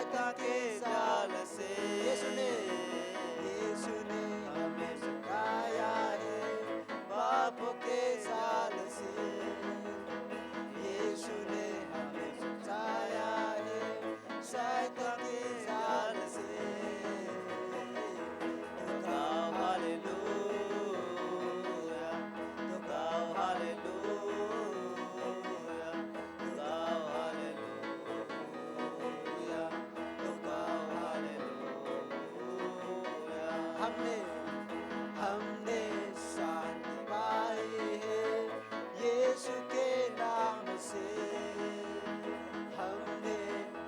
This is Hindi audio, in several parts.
सैतान के जाल से यीशु ने हमें छुड़ाया है पापों के जाल से यीशु ने हमें छुड़ाया है सैतान के जाल से तो गाओ हालेलुया तो गाओ हालेलुया तो गाओ हालेलुया तो गाओ हालेलुया हमने शांति पाई है यीशु के नाम से हमने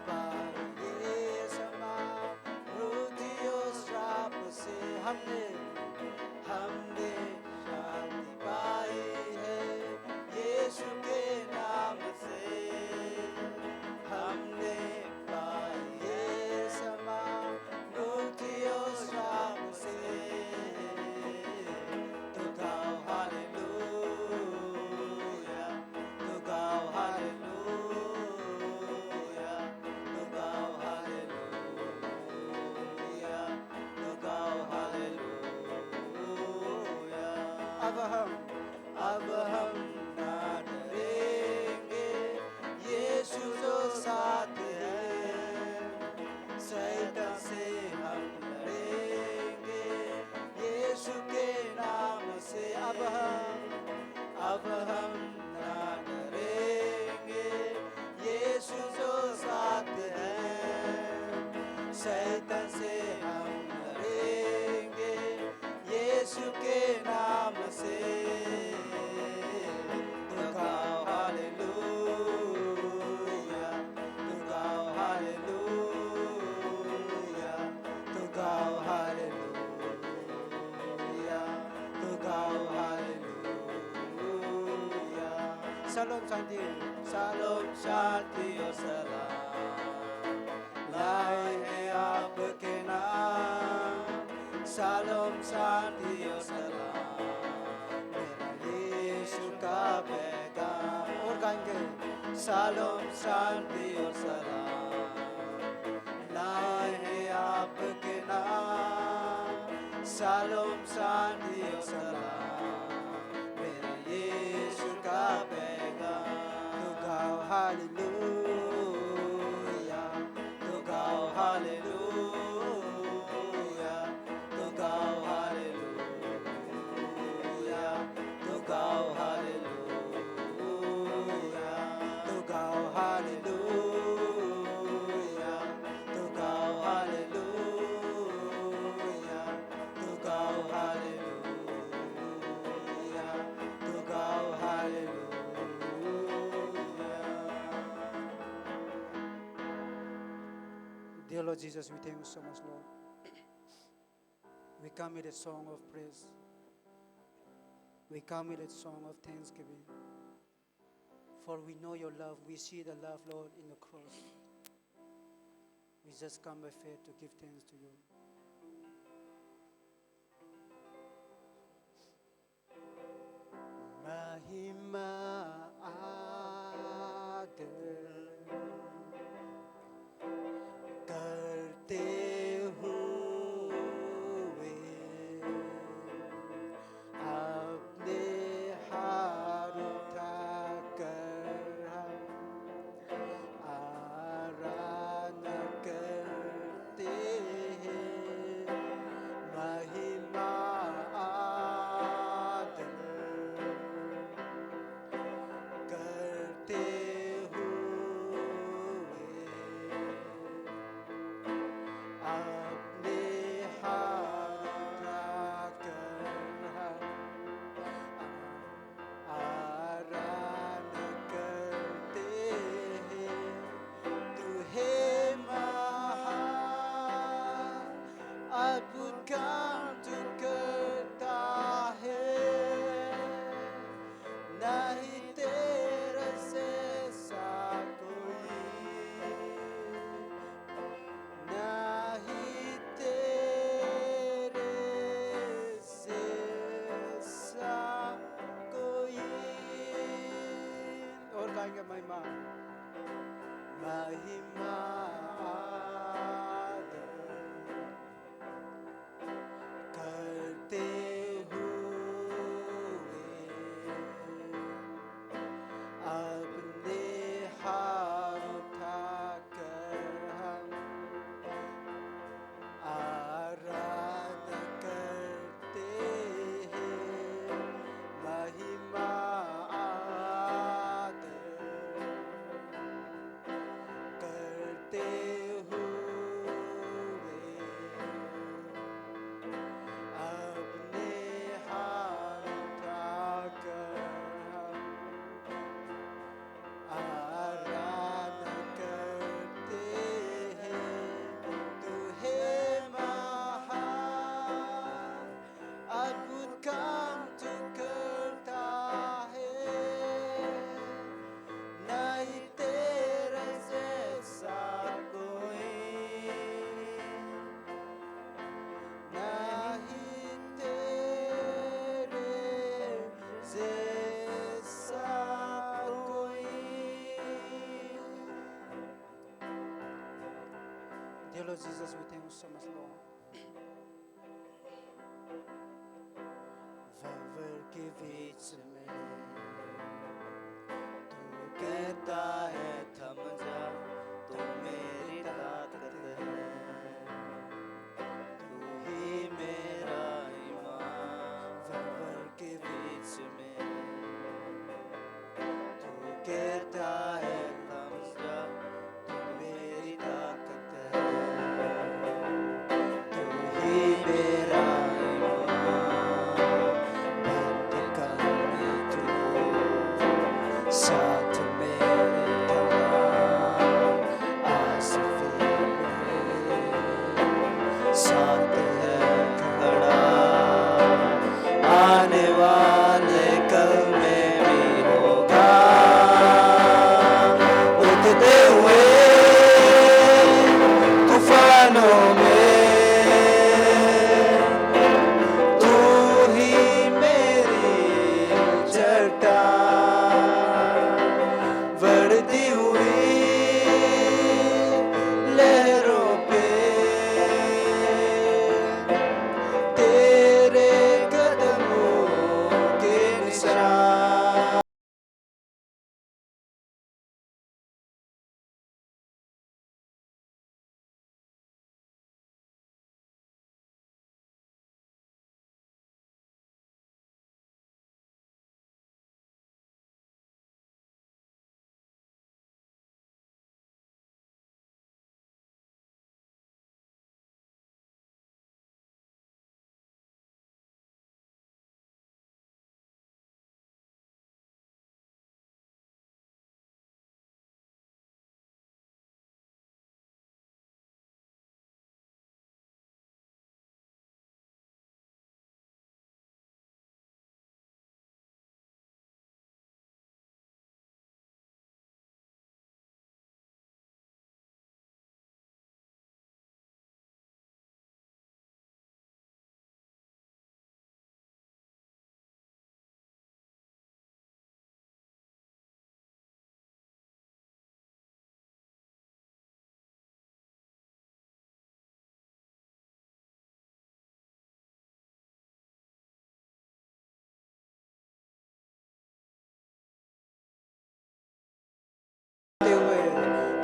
पाई ये समृद्धि और श्राप से हमने शांति पाई है यीशु के नाम से हमने पाई ये समृद्धि और श्राप से तो गाओ हालेलुया तो गाओ हालेलुया तो गाओ हालेलुया तो गाओ हालेलुया अब हम ना डरेंगे यीशु जो साथ है सैतान से हम लड़ेंगे यीशु के नाम से अब हम ना डरेंगे यीशु जो साथ है सैतान से हम लड़ेंगे यीशु के नाम से तो गाओ हालेलुया तो गाओ हालेलुया तो गाओ हालेलुया तो गाओ हालेलुया शालोम शांति और सलाम लाए हैं आपके नाम शालोम शांति और सलाम मेरा यीशु का पैगाम और गाएंगे शालोम शांति और सलाम लाए हैं आपके नाम शालोम शांति और सलाम मेरा यीशु का पैगाम तो गाओ हालेलुया तो गाओ हालेलुया तो गाओ हालेलुया तो गाओ हालेलुया तो गाओ हालेलुया तो गाओ हालेलुया तो गाओ हालेलुया तो गाओ hallelujah Dear Lord Jesus, we thank you so much, Lord. We come with a song of praise. We come with a song of thanksgiving. For we know your love. We see the love, Lord, in the cross. We just come by faith to give thanks to you. Mahima Adar करते हुए अपने हाथ उठाकर हम आराधना करते हैं महिमा आदर करते अपने हाथ उठाकर हम आराधना करते हैं तू है महान अद्भुत काम तू करता है नहीं तेरे जैसा कोई नहीं तेरे जैसा कोई और गाएंगे महिमा महिमा Lord Jesus, we thank you so much, Lord. भंवर के बीच में तू कहता है थम जा, तू मेरी ताकत है, तू ही मेरा ईमान। भंवर के बीच में तू कहता है थम जा, तू मेरी ताकत है, तू ही मेरा साथ मेरे आसफी साथ है खड़ा, आने वाले कल में भी होगा। उठते हुए तूफानों में तू ही मेरी चट्टान, बढ़ती हुई लहरों पे तेरे कदमों के निशान।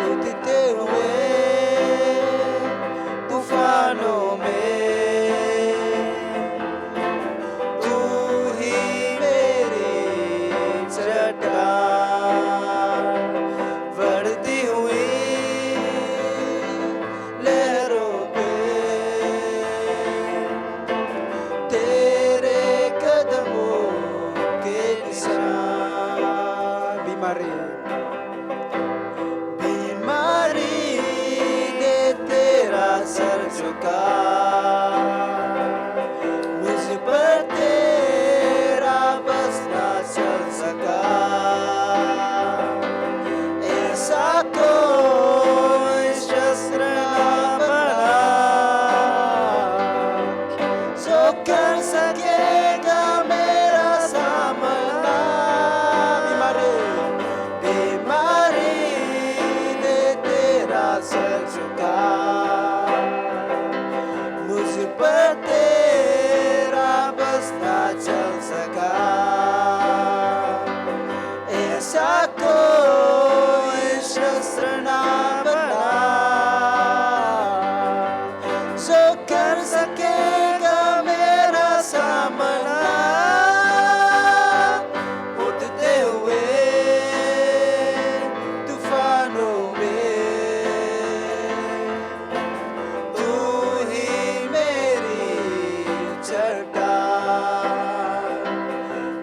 उठते हुए तूफानों में तू ही मेरी चट्टान, बढ़ती हुई लहरों पे तेरे कदमों के निशान। बीमारी दे तेरा सर झुका, मुझ पर तेरा बस ना चल सका। ऐसा कोई शस्त्र ना बना जो कर सकेगा मेरा सामना। बीमारी दे तेरा सर झुका, मुझ पर तेरा बस ना चल सका। ऐसा कोई शस्त्र ना बना जो कर सकेगा मेरा सामना। उठते हुए तूफानों में तू ही मेरी चट्टान,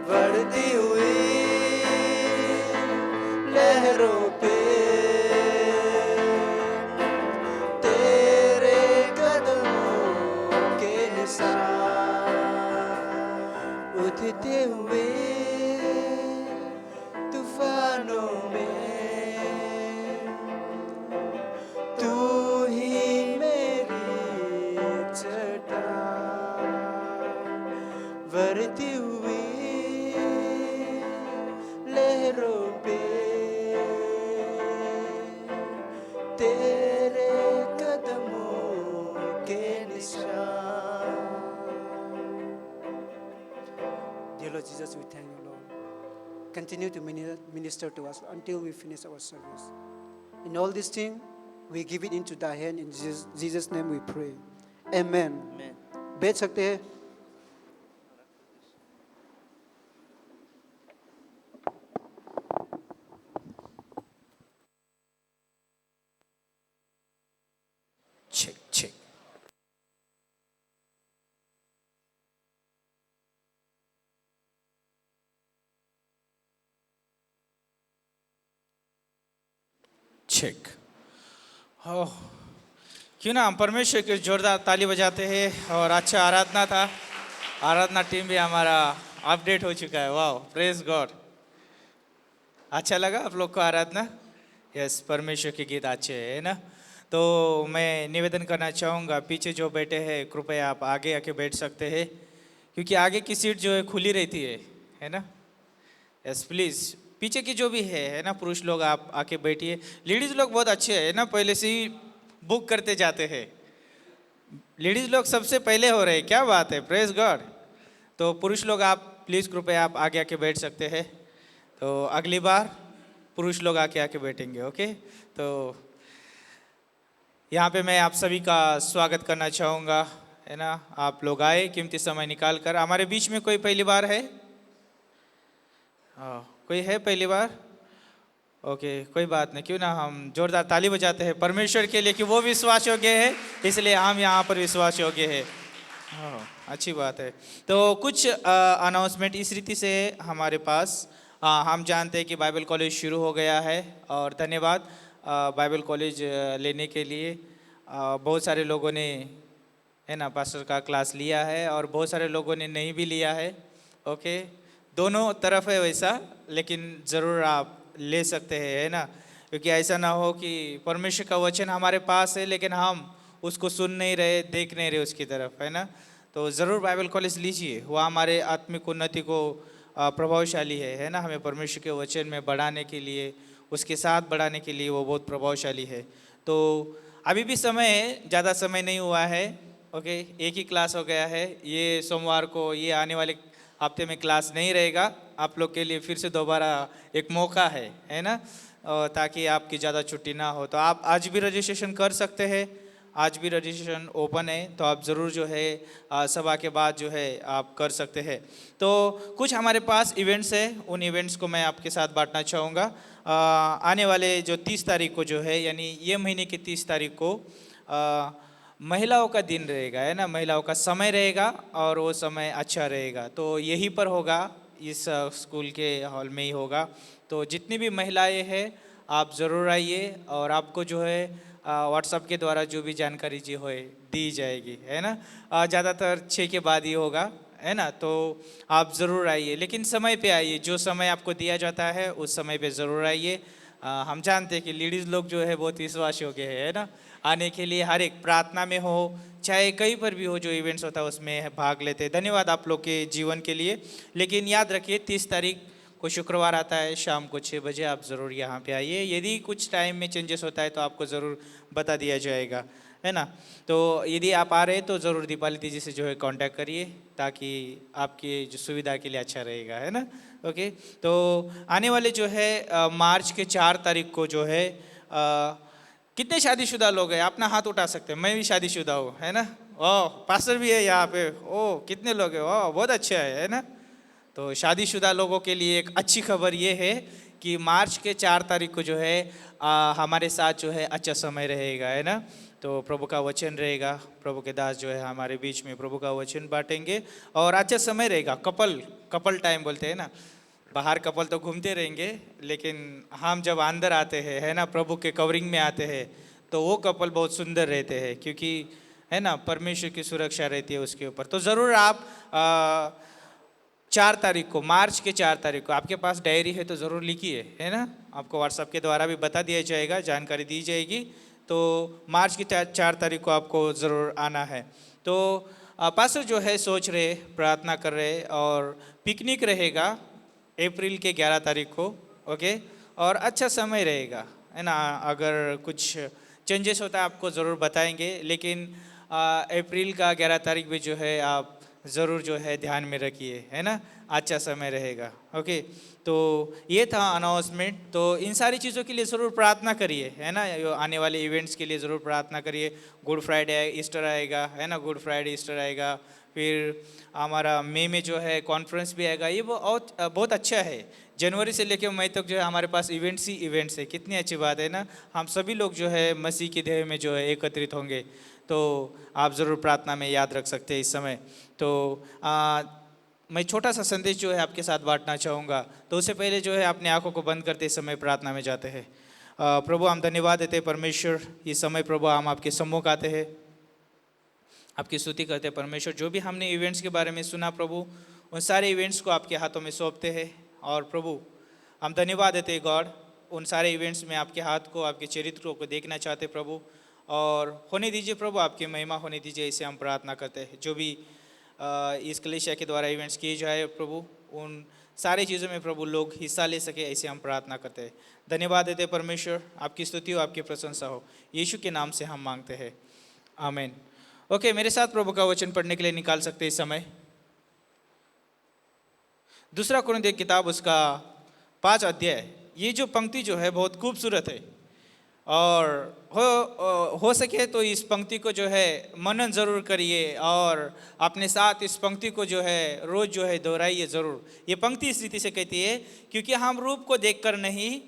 बढ़ती हुई लहरों पे तेरे कदमों के निशान। उठते हुए तूफानों में तू ही मेरी चट्टान, बढ़ती हुई लहरों पे तेरे कदमों Lord Jesus, we thank you, Lord. Continue to minister to us until we finish our service. In all these things, we give it into thy hand. In Jesus' name we pray. Amen. Amen. बैठ सकते हैं. Check, check. चेक. ओह, क्यों ना हम परमेश्वर की जोरदार ताली बजाते हैं. और अच्छा आराधना था. आराधना टीम भी हमारा अपडेट हो चुका है. वाह, प्रेज गॉड. अच्छा लगा आप लोग को आराधना? यस, परमेश्वर के गीत अच्छे है ना. तो मैं निवेदन करना चाहूँगा, पीछे जो बैठे हैं कृपया आप आगे आके बैठ सकते हैं, क्योंकि आगे की सीट जो है खुली रहती है ना. यस प्लीज़, पीछे की जो भी है ना, पुरुष लोग आप आके बैठिए. लेडीज़ लोग बहुत अच्छे है ना, पहले से ही बुक करते जाते हैं. लेडीज़ लोग सबसे पहले हो रहे हैं, क्या बात है, प्रेज गॉड. तो पुरुष लोग आप प्लीज़ कृपया आप आगे आके बैठ सकते हैं. तो अगली बार पुरुष लोग आके बैठेंगे. ओके, तो यहाँ पे मैं आप सभी का स्वागत करना चाहूँगा, है ना. आप लोग आए कीमती समय निकाल कर. हमारे बीच में कोई पहली बार है? कोई है पहली बार? ओके, कोई बात नहीं. क्यों ना हम जोरदार ताली बजाते हैं परमेश्वर के लिए कि वो विश्वास योग्य है, इसलिए हम यहाँ पर विश्वास योग्य है. अच्छी बात है. तो कुछ अनाउंसमेंट इस रीति से हमारे पास. हम जानते हैं कि बाइबल कॉलेज शुरू हो गया है, और धन्यवाद बाइबल कॉलेज लेने के लिए. बहुत सारे लोगों ने, है ना, पास्टर का क्लास लिया है, और बहुत सारे लोगों ने नहीं भी लिया है. ओके, दोनों तरफ है वैसा, लेकिन ज़रूर आप ले सकते हैं, है ना. क्योंकि ऐसा ना हो कि परमेश्वर का वचन हमारे पास है लेकिन हम उसको सुन नहीं रहे, देख नहीं रहे उसकी तरफ, है ना. तो ज़रूर बाइबल कॉलेज लीजिए, वो हमारे आत्मिक उन्नति को प्रभावशाली है ना. हमें परमेश्वर के वचन में बढ़ाने के लिए, उसके साथ बढ़ाने के लिए वो बहुत प्रभावशाली है. तो अभी भी समय है, ज़्यादा समय नहीं हुआ है. ओके, एक ही क्लास हो गया है. ये सोमवार को, ये आने वाले हफ्ते में क्लास नहीं रहेगा. आप लोग के लिए फिर से दोबारा एक मौका है ना, ताकि आपकी ज़्यादा छुट्टी ना हो. तो आप आज भी रजिस्ट्रेशन कर सकते हैं. आज भी रजिस्ट्रेशन ओपन है, तो आप ज़रूर जो है सभा के बाद जो है आप कर सकते हैं. तो कुछ हमारे पास इवेंट्स है, उन इवेंट्स को मैं आपके साथ बांटना चाहूँगा. आने वाले जो 30 तारीख को जो है, यानी ये महीने की 30 तारीख को महिलाओं का दिन रहेगा, है ना. महिलाओं का समय रहेगा, और वो समय अच्छा रहेगा. तो यहीं पर होगा, इस स्कूल के हॉल में ही होगा. तो जितनी भी महिलाएं हैं आप ज़रूर आइए, और आपको जो है व्हाट्सएप के द्वारा जो भी जानकारी जी हो दी जाएगी, है ना. ज़्यादातर 6 के बाद ही होगा, है ना. तो आप ज़रूर आइए, लेकिन समय पे आइए. जो समय आपको दिया जाता है उस समय पे ज़रूर आइए. हम जानते हैं कि लेडीज़ लोग जो है बहुत विश्वास योग्य है ना. आने के लिए हर एक प्रार्थना में हो, चाहे कहीं पर भी हो, जो इवेंट्स होता है उसमें भाग लेते हैं. धन्यवाद आप लोग के जीवन के लिए. लेकिन याद रखिए 30 तारीख को शुक्रवार आता है, शाम को 6 बजे आप ज़रूर यहाँ पे आइए. यदि कुछ टाइम में चेंजेस होता है तो आपको ज़रूर बता दिया जाएगा, है ना. तो यदि आप आ रहे हैं तो ज़रूर दीपाली दीदी से जो है कांटेक्ट करिए, ताकि आपकी जो सुविधा के लिए अच्छा रहेगा, है ना. ओके, तो आने वाले जो है मार्च के 4 तारीख को जो है, कितने शादीशुदा लोग हैं? अपना हाथ उठा सकते हैं. मैं भी शादीशुदा हूँ, है ना. ओह, पास्टर भी है यहाँ पे. ओह, कितने लोग हैं. ओह, बहुत अच्छा है ना. तो शादीशुदा लोगों के लिए एक अच्छी खबर ये है कि मार्च के 4 तारीख को जो है हमारे साथ जो है अच्छा समय रहेगा, है ना. तो प्रभु का वचन रहेगा. प्रभु के दास जो है हमारे बीच में प्रभु का वचन बांटेंगे, और अच्छा समय रहेगा. कपल टाइम बोलते हैं ना. बाहर कपल तो घूमते रहेंगे, लेकिन हम जब अंदर आते हैं, है ना, प्रभु के कवरिंग में आते हैं, तो वो कपल बहुत सुंदर रहते हैं, क्योंकि है ना परमेश्वर की सुरक्षा रहती है उसके ऊपर. तो ज़रूर आप 4 तारीख को, मार्च के 4 तारीख को, आपके पास डायरी है तो ज़रूर लिखिए, है ना. आपको व्हाट्सएप के द्वारा भी बता दिया जाएगा, जानकारी दी जाएगी. तो मार्च की 4 तारीख को आपको ज़रूर आना है. तो पास्टर जो है सोच रहे, प्रार्थना कर रहे, और पिकनिक रहेगा अप्रैल के 11 तारीख को. ओके, और अच्छा समय रहेगा, है ना. अगर कुछ चेंजेस होता है आपको ज़रूर बताएंगे, लेकिन अप्रैल का 11 तारीख में जो है आप ज़रूर जो है ध्यान में रखिए, है ना, अच्छा समय रहेगा। ओके, तो ये था अनाउंसमेंट। तो इन सारी चीज़ों के लिए ज़रूर प्रार्थना करिए, है ना, ये आने वाले इवेंट्स के लिए ज़रूर प्रार्थना करिए। गुड फ्राइडे ईस्टर आएगा, है ना, गुड फ्राइडे ईस्टर आएगा, फिर हमारा मई में जो है कॉन्फ्रेंस भी आएगा। ये बहुत अच्छा है। जनवरी से लेकर मई तक जो है हमारे पास इवेंट्स ही इवेंट्स है। कितनी अच्छी बात है ना, हम सभी लोग जो है मसीह के देह में जो है एकत्रित होंगे। तो आप ज़रूर प्रार्थना में याद रख सकते हैं इस समय। तो मैं छोटा सा संदेश जो है आपके साथ बांटना चाहूँगा। तो उससे पहले जो है अपनी आंखों को बंद करते इस समय प्रार्थना में जाते हैं। प्रभु हम धन्यवाद देते हैं परमेश्वर, इस समय प्रभु हम आपके सम्मुख आते हैं, आपकी स्तुति करते हैं परमेश्वर। जो भी हमने इवेंट्स के बारे में सुना प्रभु, उन सारे इवेंट्स को आपके हाथों में सौंपते हैं। और प्रभु हम धन्यवाद देते हैं गॉड, उन सारे इवेंट्स में आपके हाथ को, आपके चरित्रों को देखना चाहते प्रभु। और होने दीजिए प्रभु, आपकी महिमा होने दीजिए, इसे हम प्रार्थना करते हैं। जो भी इस कलीसिया के द्वारा इवेंट्स किए जाए प्रभु, उन सारी चीज़ों में प्रभु लोग हिस्सा ले सके, ऐसे हम प्रार्थना करते हैं। धन्यवाद देते परमेश्वर, आपकी स्तुति हो, आपकी प्रशंसा हो, यीशु के नाम से हम मांगते हैं, आमीन। ओके, मेरे साथ प्रभु का वचन पढ़ने के लिए निकाल सकते हैं इस समय। दूसरा कुरिन्थियों की किताब, उसका 5 अध्याय। ये जो पंक्ति जो है बहुत खूबसूरत है, और हो सके तो इस पंक्ति को जो है मनन ज़रूर करिए, और अपने साथ इस पंक्ति को जो है रोज़ जो है दोहराइए ज़रूर। ये पंक्ति इस रीति से कहती है, क्योंकि हम रूप को देखकर नहीं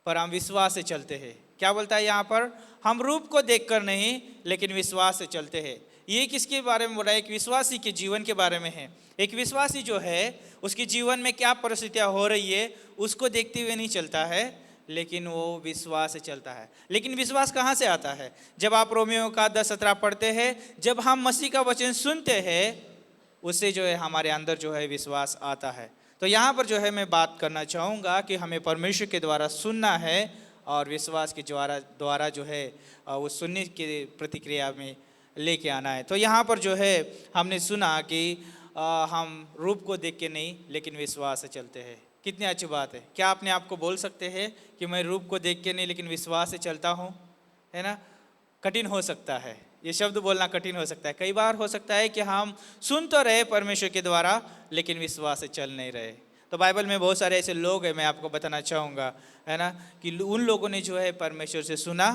पर हम विश्वास से चलते हैं। क्या बोलता है यहाँ पर? हम रूप को देखकर नहीं लेकिन विश्वास से चलते हैं। ये किसके बारे में बोला है? एक विश्वासी के जीवन के बारे में है। एक विश्वासी जो है उसके जीवन में क्या परिस्थितियाँ हो रही है उसको देखते हुए नहीं चलता है, लेकिन वो विश्वास से चलता है। लेकिन विश्वास कहाँ से आता है? जब आप रोमियो का 10:17 पढ़ते हैं, जब हम मसीह का वचन सुनते हैं, उससे जो है हमारे अंदर जो है विश्वास आता है। तो यहाँ पर जो है मैं बात करना चाहूँगा कि हमें परमेश्वर के द्वारा सुनना है और विश्वास के द्वारा जो है वो सुनने की प्रतिक्रिया में लेके आना है। तो यहाँ पर जो है हमने सुना कि हम रूप को देख के नहीं लेकिन विश्वास से चलते हैं। कितनी अच्छी बात है। क्या अपने आप को बोल सकते हैं कि मैं रूप को देख के नहीं लेकिन विश्वास से चलता हूँ? है ना, कठिन हो सकता है, ये शब्द बोलना कठिन हो सकता है। कई बार हो सकता है कि हम सुन तो रहे परमेश्वर के द्वारा लेकिन विश्वास से चल नहीं रहे। तो बाइबल में बहुत सारे ऐसे लोग हैं, मैं आपको बताना चाहूँगा, है ना, कि उन लोगों ने जो है परमेश्वर से सुना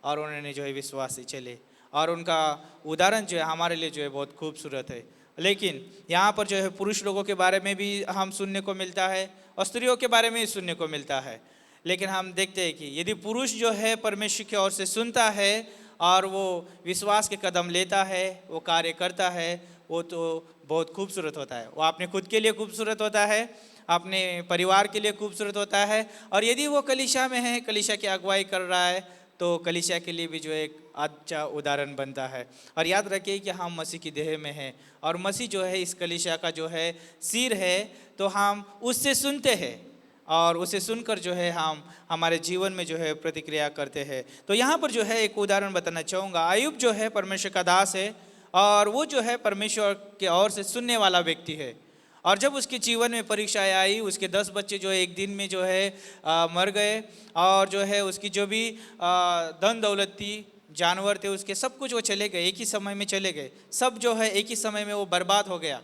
और उन्होंने जो है विश्वास से चले, और उनका उदाहरण जो है हमारे लिए जो है बहुत खूबसूरत है। लेकिन यहाँ पर जो है पुरुष लोगों के बारे में भी हम सुनने को मिलता है और स्त्रियों के बारे में भी सुनने को मिलता है। लेकिन हम देखते हैं कि यदि पुरुष जो है परमेश्वर की ओर से सुनता है और वो विश्वास के कदम लेता है, वो कार्य करता है, वो तो बहुत खूबसूरत होता है। वो अपने खुद के लिए खूबसूरत होता है, अपने परिवार के लिए खूबसूरत होता है, और यदि वो कलीसिया में है, कलीसिया की अगुवाई कर रहा है, तो कलीसिया के लिए भी जो एक अच्छा उदाहरण बनता है। और याद रखिए कि हम मसीह की देह में हैं और मसीह जो है इस कलीसिया का जो है सिर है। तो हम उससे सुनते हैं और उसे सुनकर जो है हम हमारे जीवन में जो है प्रतिक्रिया करते हैं। तो यहाँ पर जो है एक उदाहरण बताना चाहूँगा। अय्यूब जो है परमेश्वर का दास है और वो जो है परमेश्वर के ओर से सुनने वाला व्यक्ति है। और जब उसके जीवन में परीक्षाएं आई, उसके 10 बच्चे जो है एक दिन में जो है मर गए, और जो है उसकी जो भी धन दौलत थी, जानवर थे, उसके सब कुछ वो चले गए, एक ही समय में चले गए। सब जो है एक ही समय में वो बर्बाद हो गया,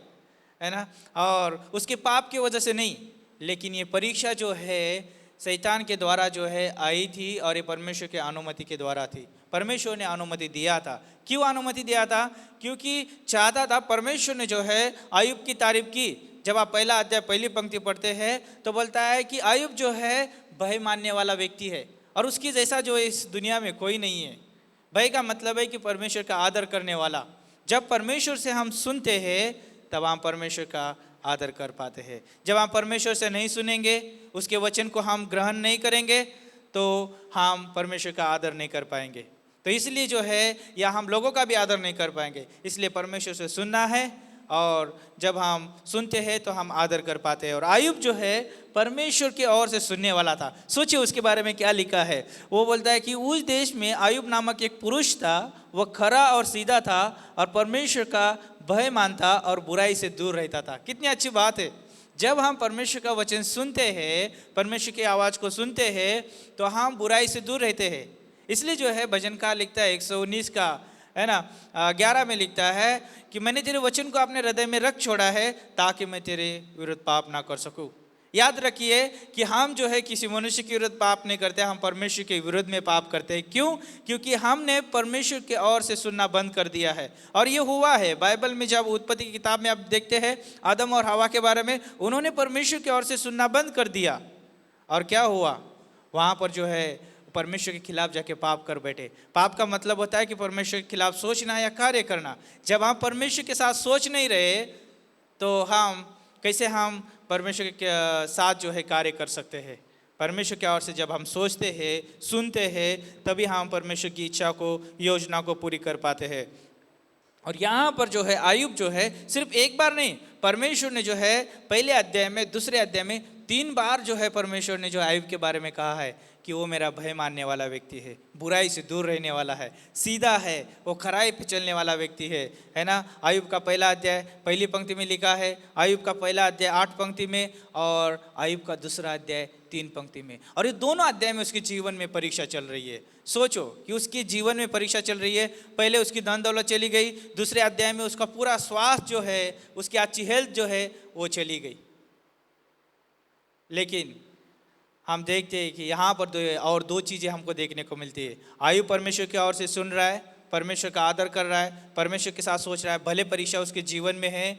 है ना। और उसके पाप की वजह से नहीं, लेकिन ये परीक्षा जो है शैतान के द्वारा जो है आई थी और ये परमेश्वर के अनुमति के द्वारा थी। परमेश्वर ने अनुमति दिया था। क्यों अनुमति दिया था? क्योंकि चाहता था, परमेश्वर ने जो है अय्यूब की तारीफ की। जब आप पहला अध्याय पहली पंक्ति पढ़ते हैं तो बोलता है कि अय्यूब जो है भय मानने वाला व्यक्ति है और उसकी जैसा जो इस दुनिया में कोई नहीं है। भय का मतलब है कि परमेश्वर का आदर करने वाला। जब परमेश्वर से हम सुनते हैं तब हम परमेश्वर का आदर कर पाते हैं। जब हम परमेश्वर से नहीं सुनेंगे, उसके वचन को हम ग्रहण नहीं करेंगे, तो हम परमेश्वर का आदर नहीं कर पाएंगे। तो इसलिए जो है या हम लोगों का भी आदर नहीं कर पाएंगे। इसलिए परमेश्वर से सुनना है, और जब हम सुनते हैं तो हम आदर कर पाते हैं। और अय्यूब जो है परमेश्वर की ओर से सुनने वाला था। सोचिए उसके बारे में क्या लिखा है। वो बोलता है कि उस देश में अय्यूब नामक एक पुरुष था, वह खरा और सीधा था और परमेश्वर का भय मानता और बुराई से दूर रहता था। कितनी अच्छी बात है। जब हम परमेश्वर का वचन सुनते हैं, परमेश्वर की आवाज़ को सुनते हैं, तो हम बुराई से दूर रहते हैं। इसलिए जो है भजनकार लिखता है 119 का है ना। 11 में लिखता है कि मैंने तेरे वचन को अपने हृदय में रख छोड़ा है ताकि मैं तेरे विरुद्ध पाप ना कर सकूं। याद रखिए कि हम जो है किसी मनुष्य के विरुद्ध पाप नहीं करते, हम परमेश्वर के विरुद्ध में पाप करते हैं। क्यों? क्योंकि हमने परमेश्वर के ओर से सुनना बंद कर दिया है। और ये हुआ है बाइबल में, जब उत्पत्ति की किताब में आप देखते हैं आदम और हवा के बारे में, उन्होंने परमेश्वर की ओर से सुनना बंद कर दिया। और क्या हुआ? वहाँ पर जो है परमेश्वर के खिलाफ जाके पाप कर बैठे। पाप का मतलब होता है कि परमेश्वर के खिलाफ सोचना या कार्य करना। जब हम परमेश्वर के साथ सोच नहीं रहे तो कैसे हम परमेश्वर के साथ जो है कार्य कर सकते हैं? परमेश्वर की ओर से जब हम सोचते हैं, सुनते हैं, तभी हम परमेश्वर की इच्छा को, योजना को पूरी कर पाते हैं। और यहाँ पर जो है आयुब जो है सिर्फ एक बार नहीं, परमेश्वर ने जो है पहले अध्याय में, दूसरे अध्याय में 3 बार जो है परमेश्वर ने जो आयुब के बारे में कहा है कि वो मेरा भय मानने वाला व्यक्ति है, बुराई से दूर रहने वाला है, सीधा है, वो खराई पे चलने वाला व्यक्ति है ना। आयुब का पहला अध्याय पहली पंक्ति में लिखा है, आयुब का पहला अध्याय 8 पंक्ति में, और आयुब का दूसरा अध्याय 3 पंक्ति में। और ये दोनों अध्याय में उसके जीवन में परीक्षा चल रही है। सोचो कि उसके जीवन में परीक्षा चल रही है। पहले उसकी धन दौलत चली गई, दूसरे अध्याय में उसका पूरा स्वास्थ्य जो है, उसकी अच्छी हेल्थ जो है वो चली गई। लेकिन हम देखते हैं कि यहाँ पर दो चीज़ें हमको देखने को मिलती है। आयुब परमेश्वर की ओर से सुन रहा है, परमेश्वर का आदर कर रहा है, परमेश्वर के साथ सोच रहा है, भले परीक्षा उसके जीवन में है,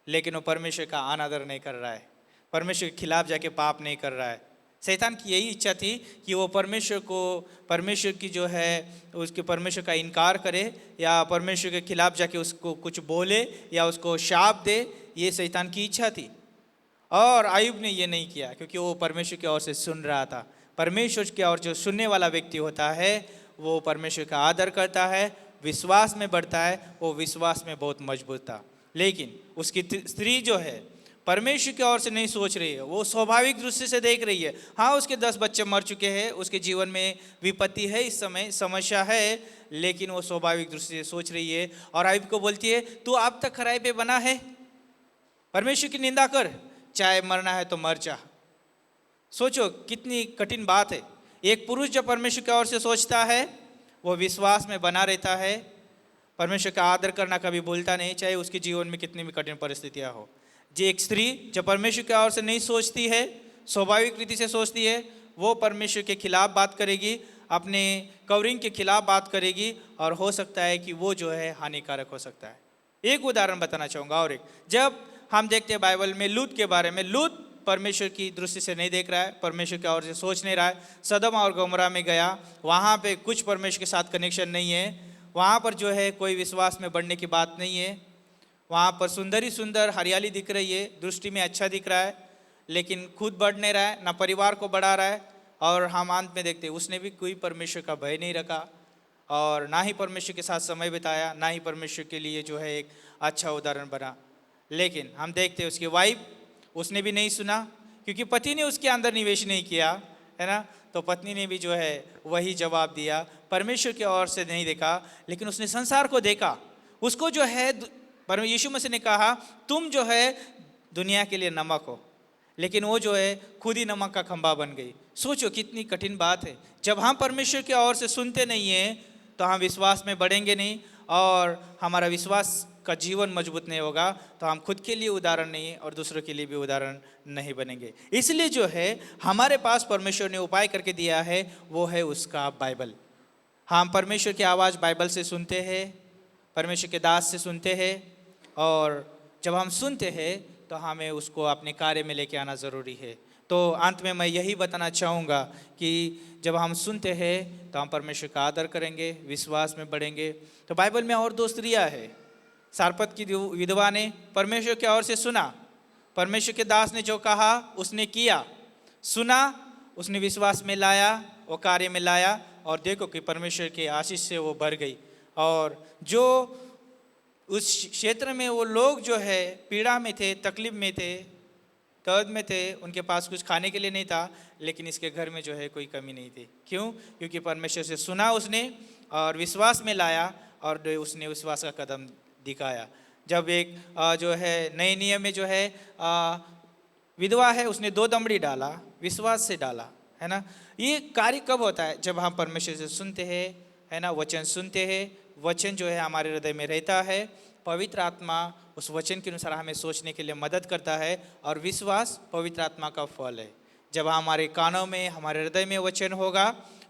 लेकिन वो परमेश्वर का अनादर नहीं कर रहा है, परमेश्वर के खिलाफ जाके पाप नहीं कर रहा है। शैतान की यही इच्छा थी कि वो परमेश्वर की जो है उसके परमेश्वर का इनकार करे, या परमेश्वर के खिलाफ जाके उसको कुछ बोले या उसको शाप दे। ये शैतान की इच्छा थी। और आयुब ने ये नहीं किया, क्योंकि वो परमेश्वर की ओर से सुन रहा था। परमेश्वर की ओर जो सुनने वाला व्यक्ति होता है वो परमेश्वर का आदर करता है, विश्वास में बढ़ता है, वो विश्वास में बहुत मजबूत था। लेकिन उसकी स्त्री जो है परमेश्वर की ओर से नहीं सोच रही है, वो स्वाभाविक दृष्टि से देख रही है। हाँ, उसके 10 बच्चे मर चुके हैं, उसके जीवन में विपत्ति है, इस समय समस्या है, लेकिन वो स्वाभाविक दृष्टि से सोच रही है। और आयुब को बोलती है, तू अब तक खराई पे बना है, परमेश्वर की निंदा कर, चाहे मरना है तो मर जा। सोचो कितनी कठिन बात है। एक पुरुष जब परमेश्वर की ओर से सोचता है वो विश्वास में बना रहता है, परमेश्वर का आदर करना कभी भूलता नहीं, चाहे उसके जीवन में कितनी भी कठिन परिस्थितियां हो। जी, एक स्त्री जब परमेश्वर की ओर से नहीं सोचती है, स्वाभाविक रीति से सोचती है, वो परमेश्वर के खिलाफ बात करेगी, अपने कवरिंग के खिलाफ बात करेगी, और हो सकता है कि वो जो है हानिकारक हो सकता है। एक उदाहरण बताना चाहूँगा। और एक, जब हम देखते हैं बाइबल में लूत के बारे में, लूत परमेश्वर की दृष्टि से नहीं देख रहा है, परमेश्वर की ओर से सोच नहीं रहा है। सदम और गमोरा में गया, वहाँ पे कुछ परमेश्वर के साथ कनेक्शन नहीं है, वहाँ पर जो है कोई विश्वास में बढ़ने की बात नहीं है। वहाँ पर सुंदर ही सुंदर हरियाली दिख रही है, दृष्टि में अच्छा दिख रहा है, लेकिन खुद बढ़ नहीं रहा है, ना परिवार को बढ़ा रहा है। और हम अंत में देखते हैं उसने भी कोई परमेश्वर का भय नहीं रखा, और ना ही परमेश्वर के साथ समय बिताया, ना ही परमेश्वर के लिए जो है एक अच्छा उदाहरण बना। लेकिन हम देखते हैं उसकी वाइफ, उसने भी नहीं सुना, क्योंकि पति ने उसके अंदर निवेश नहीं किया, है ना। तो पत्नी ने भी जो है वही जवाब दिया, परमेश्वर की ओर से नहीं देखा, लेकिन उसने संसार को देखा। उसको जो है यीशु मसीह ने कहा, तुम जो है दुनिया के लिए नमक हो, लेकिन वो जो है खुद ही नमक का खंभा बन गई। सोचो कितनी कठिन बात है। जब हम परमेश्वर की ओर से सुनते नहीं हैं तो हम विश्वास में बढ़ेंगे नहीं, और हमारा विश्वास का जीवन मजबूत नहीं होगा, तो हम खुद के लिए उदाहरण नहीं और दूसरों के लिए भी उदाहरण नहीं बनेंगे। इसलिए जो है हमारे पास परमेश्वर ने उपाय करके दिया है, वो है उसका बाइबल। हम परमेश्वर की आवाज़ बाइबल से सुनते हैं, परमेश्वर के दास से सुनते हैं, और जब हम सुनते हैं तो हमें उसको अपने कार्य में लेके आना ज़रूरी है। तो अंत में मैं यही बताना चाहूँगा कि जब हम सुनते हैं तो हम परमेश्वर का आदर करेंगे, विश्वास में बढ़ेंगे। तो बाइबल में और 2 स्त्रियाँ हैं। सारपत की विधवा ने परमेश्वर की ओर से सुना, परमेश्वर के दास ने जो कहा उसने किया, सुना, उसने विश्वास में लाया, वो कार्य में लाया, और देखो कि परमेश्वर के आशीष से वो भर गई। और जो उस क्षेत्र में वो लोग जो है पीड़ा में थे, तकलीफ में थे, दर्द में थे, उनके पास कुछ खाने के लिए नहीं था, लेकिन इसके घर में जो है कोई कमी नहीं थी। क्यों? क्योंकि परमेश्वर से सुना उसने और विश्वास में लाया, और उसने विश्वास का कदम दिखाया। जब एक जो है नए नियम में जो है विधवा है, उसने 2 दमड़ी डाला, विश्वास से डाला, है ना। ये कार्य कब होता है? जब हम परमेश्वर से सुनते हैं, है ना, वचन सुनते हैं, वचन जो है हमारे हृदय में रहता है। पवित्र आत्मा उस वचन के अनुसार हमें सोचने के लिए मदद करता है और विश्वास पवित्र आत्मा का फल है। जब हमारे कानों में, हमारे हृदय में वचन होगा,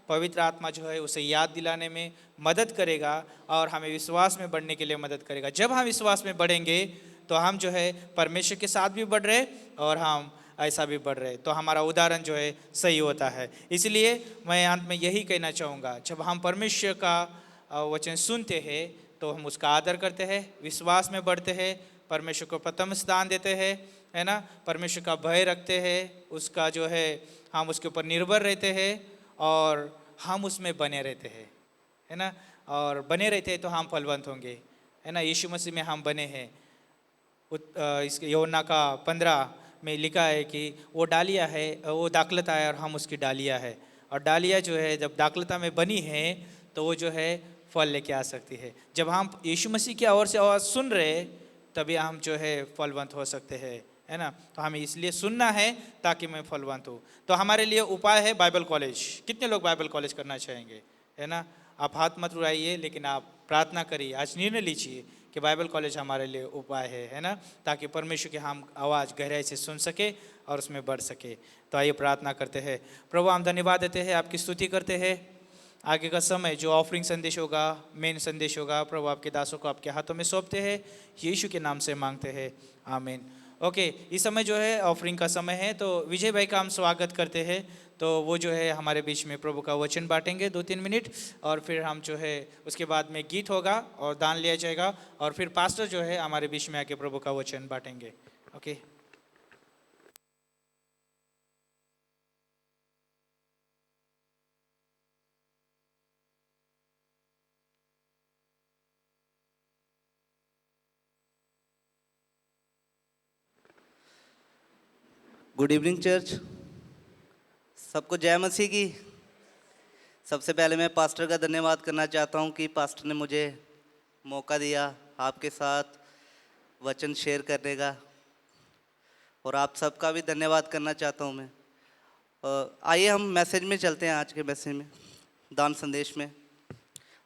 पवित्र आत्मा जो है उसे याद दिलाने में मदद करेगा और हमें विश्वास में बढ़ने के लिए मदद करेगा। जब हम विश्वास में बढ़ेंगे तो हम जो है परमेश्वर के साथ भी बढ़ रहे और हम ऐसा भी बढ़ रहे, तो हमारा उदाहरण जो है सही होता है। इसलिए मैं अंत में यही कहना चाहूँगा, जब हम परमेश्वर का वचन सुनते हैं तो हम उसका आदर करते हैं, विश्वास में बढ़ते हैं, परमेश्वर को प्रथम स्थान देते हैं, है ना, परमेश्वर का भय रखते हैं, उसका जो है हम उसके ऊपर निर्भर रहते हैं और हम उसमें बने रहते हैं, है ना, और बने रहते हैं तो हम फलवंत होंगे, है ना। यीशु मसीह में हम बने हैं। इसके यूहन्ना का 15 में लिखा है कि वो डालिया है, वो दाखलता है और हम उसकी डालिया है, और डालिया जो है जब दाखलता में बनी है तो वो जो है फल लेके आ सकती है। जब हम यीशु मसीह की ओर से आवाज़ सुन रहे तभी हम जो है फलवंत हो सकते हैं, है ना। तो हमें इसलिए सुनना है ताकि मैं फलवंत हूँ। तो हमारे लिए उपाय है बाइबल कॉलेज। कितने लोग बाइबल कॉलेज करना चाहेंगे, है ना। आप हाथ मत उड़ाइए, लेकिन आप प्रार्थना करिए, आज निर्णय लीजिए कि बाइबल कॉलेज हमारे लिए उपाय है ना, ताकि परमेश्वर की हम आवाज़ गहराई से सुन सके और उसमें बढ़ सके। तो आइए प्रार्थना करते हैं। प्रभु, हम धन्यवाद देते हैं, आपकी स्तुति करते हैं। आगे का समय जो ऑफरिंग संदेश होगा, मेन संदेश होगा, प्रभु आपके दासों को आपके हाथों में सौंपते हैं, यीशु के नाम से मांगते हैं, आमीन। ओके, इस समय जो है ऑफरिंग का समय है, तो विजय भाई का हम स्वागत करते हैं। तो वो जो है हमारे बीच में प्रभु का वचन बांटेंगे 2-3 मिनट, और फिर हम जो है उसके बाद में गीत होगा और दान लिया जाएगा, और फिर पास्टर जो है हमारे बीच में आके प्रभु का वचन बांटेंगे। ओके। गुड इवनिंग चर्च, सबको जय मसीह की। सबसे पहले मैं पास्टर का धन्यवाद करना चाहता हूं कि पास्टर ने मुझे मौका दिया आपके साथ वचन शेयर करने का, और आप सबका भी धन्यवाद करना चाहता हूं मैं। आइए हम मैसेज में चलते हैं, आज के मैसेज में, दान संदेश में।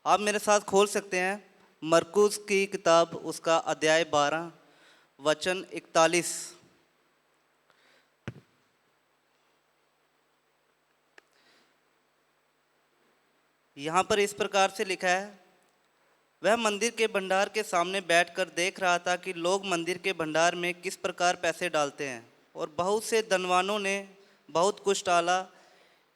आप मेरे साथ खोल सकते हैं मरकुस की किताब, उसका अध्याय 12 वचन 41। यहाँ पर इस प्रकार से लिखा है, वह मंदिर के भंडार के सामने बैठकर देख रहा था कि लोग मंदिर के भंडार में किस प्रकार पैसे डालते हैं, और बहुत से धनवानों ने बहुत कुछ डाला।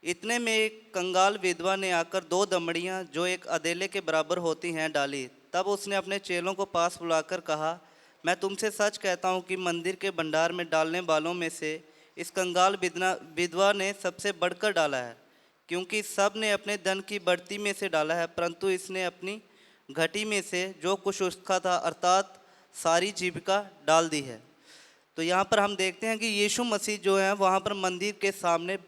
इतने में एक कंगाल विधवा ने आकर 2 दमड़ियाँ जो एक अदेले के बराबर होती हैं डाली। तब उसने अपने चेलों को पास बुलाकर कहा, मैं तुमसे सच कहता हूँ कि मंदिर के भंडार में डालने वालों में से इस कंगाल विधवा ने सबसे बढ़कर डाला है, क्योंकि सब ने अपने धन की बढ़ती में से डाला है, परंतु इसने अपनी घटी में से जो कुछ उसका था, अर्थात सारी जीविका डाल दी है। तो यहाँ पर हम देखते हैं कि यीशु मसीह जो है वहाँ पर मंदिर के सामने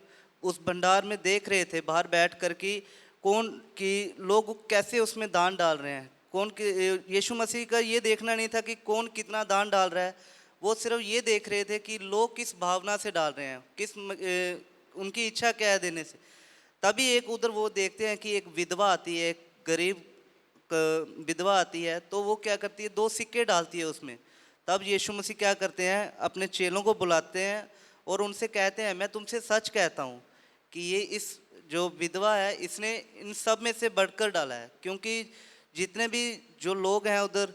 उस भंडार में देख रहे थे, बाहर बैठ कर कि लोग कैसे उसमें दान डाल रहे हैं। यीशु मसीह का ये देखना नहीं था कि कौन कितना दान डाल रहा है, वो सिर्फ ये देख रहे थे कि लोग किस भावना से डाल रहे हैं, उनकी इच्छा क्या है देने से। तभी एक उधर वो देखते हैं कि एक विधवा आती है, एक गरीब विधवा आती है, तो वो क्या करती है, 2 सिक्के डालती है उसमें। तब यीशु मसीह क्या करते हैं, अपने चेलों को बुलाते हैं और उनसे कहते हैं, मैं तुमसे सच कहता हूँ कि ये इस जो विधवा है इसने इन सब में से बढ़कर डाला है, क्योंकि जितने भी जो लोग हैं उधर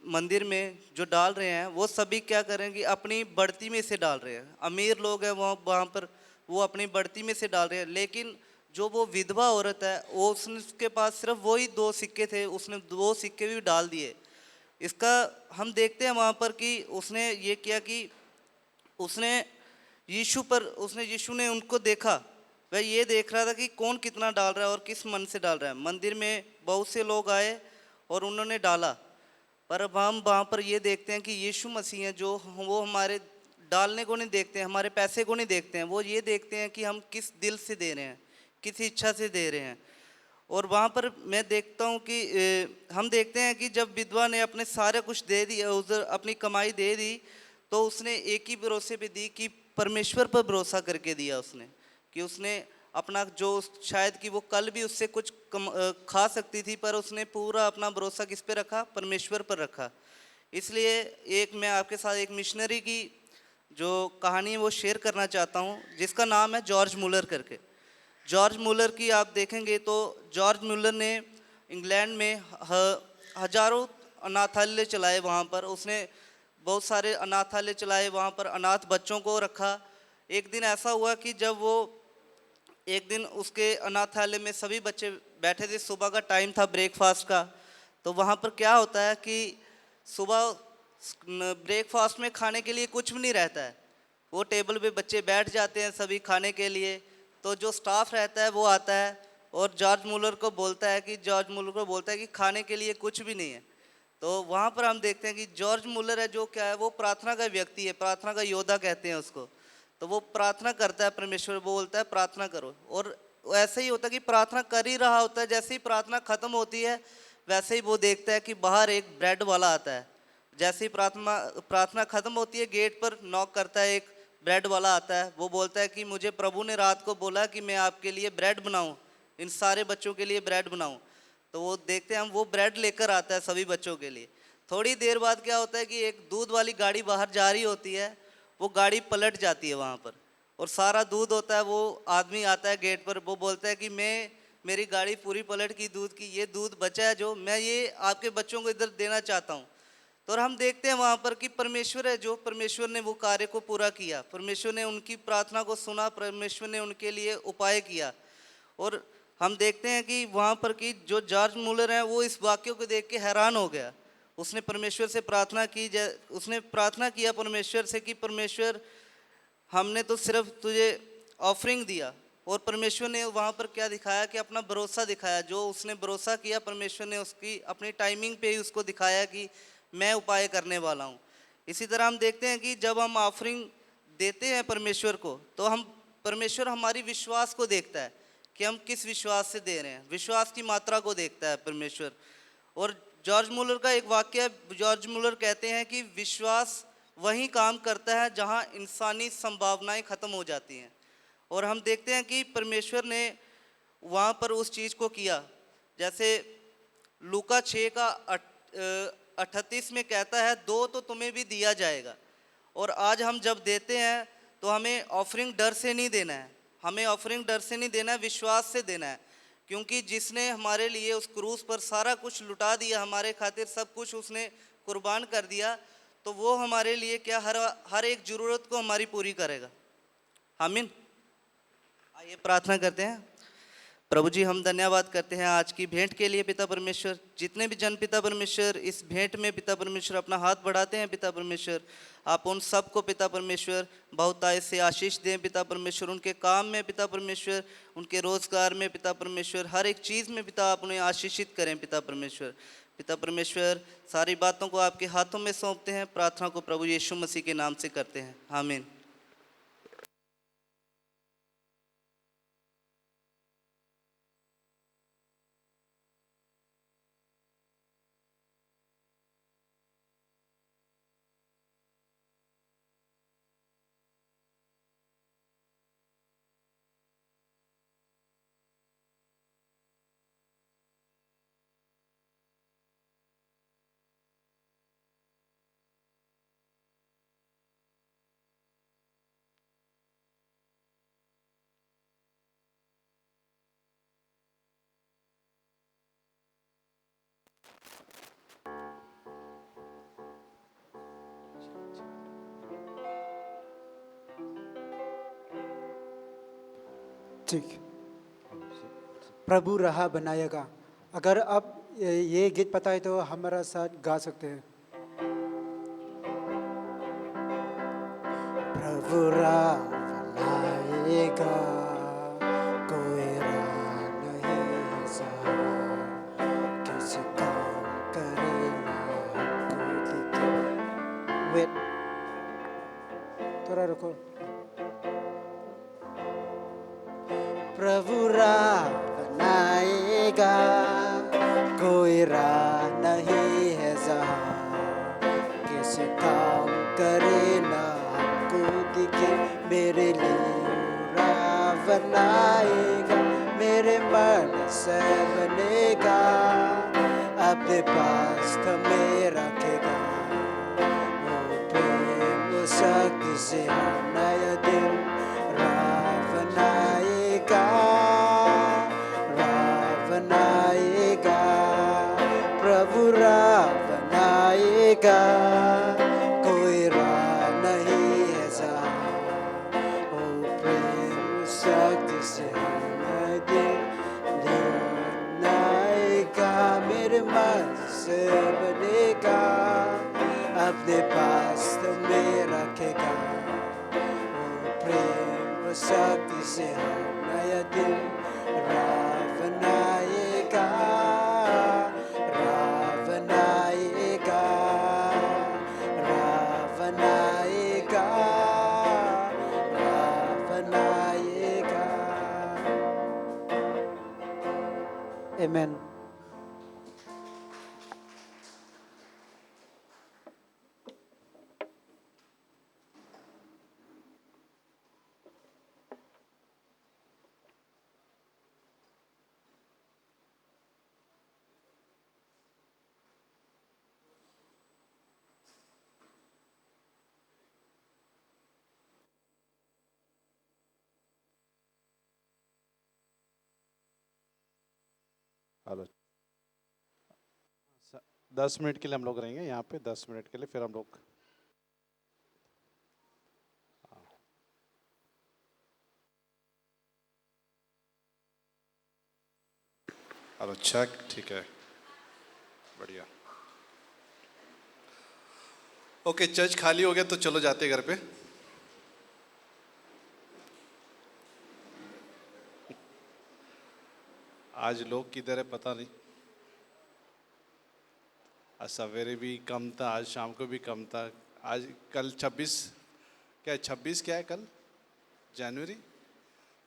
मंदिर में जो डाल रहे हैं, वो सभी क्या करेंगे, अपनी बढ़ती में से डाल रहे हैं। अमीर लोग हैं वहाँ पर वो अपनी बढ़ती में से डाल रहे हैं, लेकिन जो वो विधवा औरत है वो उसके पास सिर्फ वही 2 सिक्के थे, उसने 2 सिक्के भी डाल दिए। इसका हम देखते हैं वहाँ पर कि उसने ये किया कि यीशु ने उनको देखा, वह ये देख रहा था कि कौन कितना डाल रहा है और किस मन से डाल रहा है। मंदिर में बहुत से लोग आए और उन्होंने डाला, पर अब हम वहाँ पर ये देखते हैं कि यीशु मसीह हैं जो वो हमारे डालने को नहीं देखते हैं, हमारे पैसे को नहीं देखते हैं, वो ये देखते हैं कि हम किस दिल से दे रहे हैं, किस इच्छा से दे रहे हैं। और वहाँ पर मैं देखता हूँ कि हम देखते हैं कि जब विधवा ने अपने सारे कुछ दे दिया, उधर अपनी कमाई दे दी, तो उसने एक ही भरोसे पे दी कि परमेश्वर पर भरोसा करके दिया उसने, कि उसने अपना जो शायद कि वो कल भी उससे कुछ खा सकती थी, पर उसने पूरा अपना भरोसा किस पे रखा? परमेश्वर पर रखा। इसलिए एक मैं आपके साथ एक मिशनरी की जो कहानी है वो शेयर करना चाहता हूँ, जिसका नाम है जॉर्ज मुलर करके। जॉर्ज मुलर की आप देखेंगे तो जॉर्ज मुलर ने इंग्लैंड में हजारों अनाथालय चलाए। वहाँ पर उसने बहुत सारे अनाथालय चलाए, वहाँ पर अनाथ बच्चों को रखा। एक दिन ऐसा हुआ कि जब वो एक दिन उसके अनाथालय में सभी बच्चे बैठे थे, सुबह का टाइम था ब्रेकफास्ट का। तो वहाँ पर क्या होता है कि सुबह ब्रेकफास्ट में खाने के लिए कुछ भी नहीं रहता है। वो टेबल पे बच्चे बैठ जाते हैं सभी खाने के लिए। तो जो स्टाफ रहता है वो आता है और जॉर्ज मुलर को बोलता है कि खाने के लिए कुछ भी नहीं है। तो वहाँ पर हम देखते हैं कि जॉर्ज मुलर है जो क्या है, वो प्रार्थना का व्यक्ति है, प्रार्थना का योद्धा कहते हैं उसको। तो वो प्रार्थना करता है, परमेश्वर बोलता है प्रार्थना करो। और ऐसे ही होता है कि प्रार्थना कर ही रहा होता है, जैसे ही प्रार्थना खत्म होती है वैसे ही वो देखता है कि बाहर एक ब्रेड वाला आता है। जैसे ही प्रार्थना खत्म होती है, गेट पर नॉक करता है, एक ब्रेड वाला आता है। वो बोलता है कि मुझे प्रभु ने रात को बोला कि मैं आपके लिए ब्रेड बनाऊं, इन सारे बच्चों के लिए ब्रेड बनाऊं। तो वो देखते हैं हम, वो ब्रेड लेकर आता है सभी बच्चों के लिए। थोड़ी देर बाद क्या होता है कि एक दूध वाली गाड़ी बाहर जा रही होती है, वो गाड़ी पलट जाती है वहाँ पर और सारा दूध होता है। वो आदमी आता है गेट पर, वो बोलता है कि मेरी गाड़ी पूरी पलट की दूध की, ये दूध बचा है जो मैं ये आपके बच्चों को इधर देना चाहता हूँ। तो हम देखते हैं वहाँ पर कि परमेश्वर है जो, परमेश्वर ने वो कार्य को पूरा किया, परमेश्वर ने उनकी प्रार्थना को सुना, परमेश्वर ने उनके लिए उपाय किया। और हम देखते हैं कि वहाँ पर कि जो जॉर्ज मुलर है वो इस वाक्य को देख के हैरान हो गया। उसने परमेश्वर से प्रार्थना की, उसने प्रार्थना किया परमेश्वर से कि परमेश्वर हमने तो सिर्फ तुझे ऑफरिंग दिया, और परमेश्वर ने वहाँ पर क्या दिखाया कि अपना भरोसा दिखाया। जो उसने भरोसा किया परमेश्वर ने उसकी अपनी टाइमिंग पे ही उसको दिखाया कि मैं उपाय करने वाला हूँ। इसी तरह हम देखते हैं कि जब हम ऑफरिंग देते हैं परमेश्वर को, तो परमेश्वर हमारी विश्वास को देखता है कि हम किस विश्वास से दे रहे हैं, विश्वास की मात्रा को देखता है परमेश्वर। और जॉर्ज मुलर का एक वाक्य है, जॉर्ज मुलर कहते हैं कि विश्वास वहीं काम करता है जहां इंसानी संभावनाएं खत्म हो जाती हैं। और हम देखते हैं कि परमेश्वर ने वहाँ पर उस चीज़ को किया। जैसे लूका 6 का 38 में कहता है, दो तो तुम्हें भी दिया जाएगा। और आज हम जब देते हैं तो हमें ऑफरिंग डर से नहीं देना है, हमें ऑफरिंग डर से नहीं देना है, विश्वास से देना है। क्योंकि जिसने हमारे लिए उस क्रूस पर सारा कुछ लुटा दिया, हमारे खातिर सब कुछ उसने कुर्बान कर दिया, तो वो हमारे लिए क्या हर एक ज़रूरत को हमारी पूरी करेगा। आमीन। आइए प्रार्थना करते हैं। प्रभु जी, हम धन्यवाद करते हैं आज की भेंट के लिए पिता परमेश्वर। जितने भी जन पिता परमेश्वर इस भेंट में पिता परमेश्वर अपना हाथ बढ़ाते हैं पिता परमेश्वर, आप उन सबको पिता परमेश्वर बहुतायत से आशीष दें पिता परमेश्वर। उनके काम में पिता परमेश्वर, उनके रोजगार में पिता परमेश्वर, हर एक चीज़ में पिता आप उन्हें आशीषित करें पिता परमेश्वर। पिता परमेश्वर, सारी बातों को आपके हाथों में सौंपते हैं। प्रार्थना को प्रभु यीशु मसीह के नाम से करते हैं, आमीन। ठीक, प्रभु राह बनाएगा। अगर आप ये गीत पता है तो हमारा साथ गा सकते हैं। प्रभु राह बनाएगा, कोई राह नहीं सहा, किसी काम करे ना हमको दिखे। वेट, थोड़ा रुको। प्रभु राह बनाएगा, कोई राह नहीं है जहाँ, किसी काम करे ना हमको दिखे। मेरे लिए राह बनाएगा, मेरे मन से बनेगा, अपने पास थमे रखेगा। वो प्रेम वो शक्ति से हर नया दिन राह बनाएगा, राह बनाएगा, प्रभु राह बनाएगा, कोई राह नहीं है जहाँ वो प्रेम शक्ति से हर दिन बनाएगा, मेरे मन से बनेगा, अपने पास तुम्हें रखेगा। वो प्रेम वो शक्ति से हर नया दिन राह बनाएगा, राह बनाएगा, राह बनाएगा, राह बनाएगा। Amen. हेलो 10 मिनट के लिए हम लोग रहेंगे यहाँ पे, 10 मिनट के लिए, फिर हम लोग हेलो चेक, ठीक है, बढ़िया। ओके, चर्च खाली हो गया तो चलो जाते घर पे। आज लोग किधर है पता नहीं। आज सवेरे भी कम था, आज शाम को भी कम था। आज कल 26 क्या है, 26 क्या है कल, जनवरी,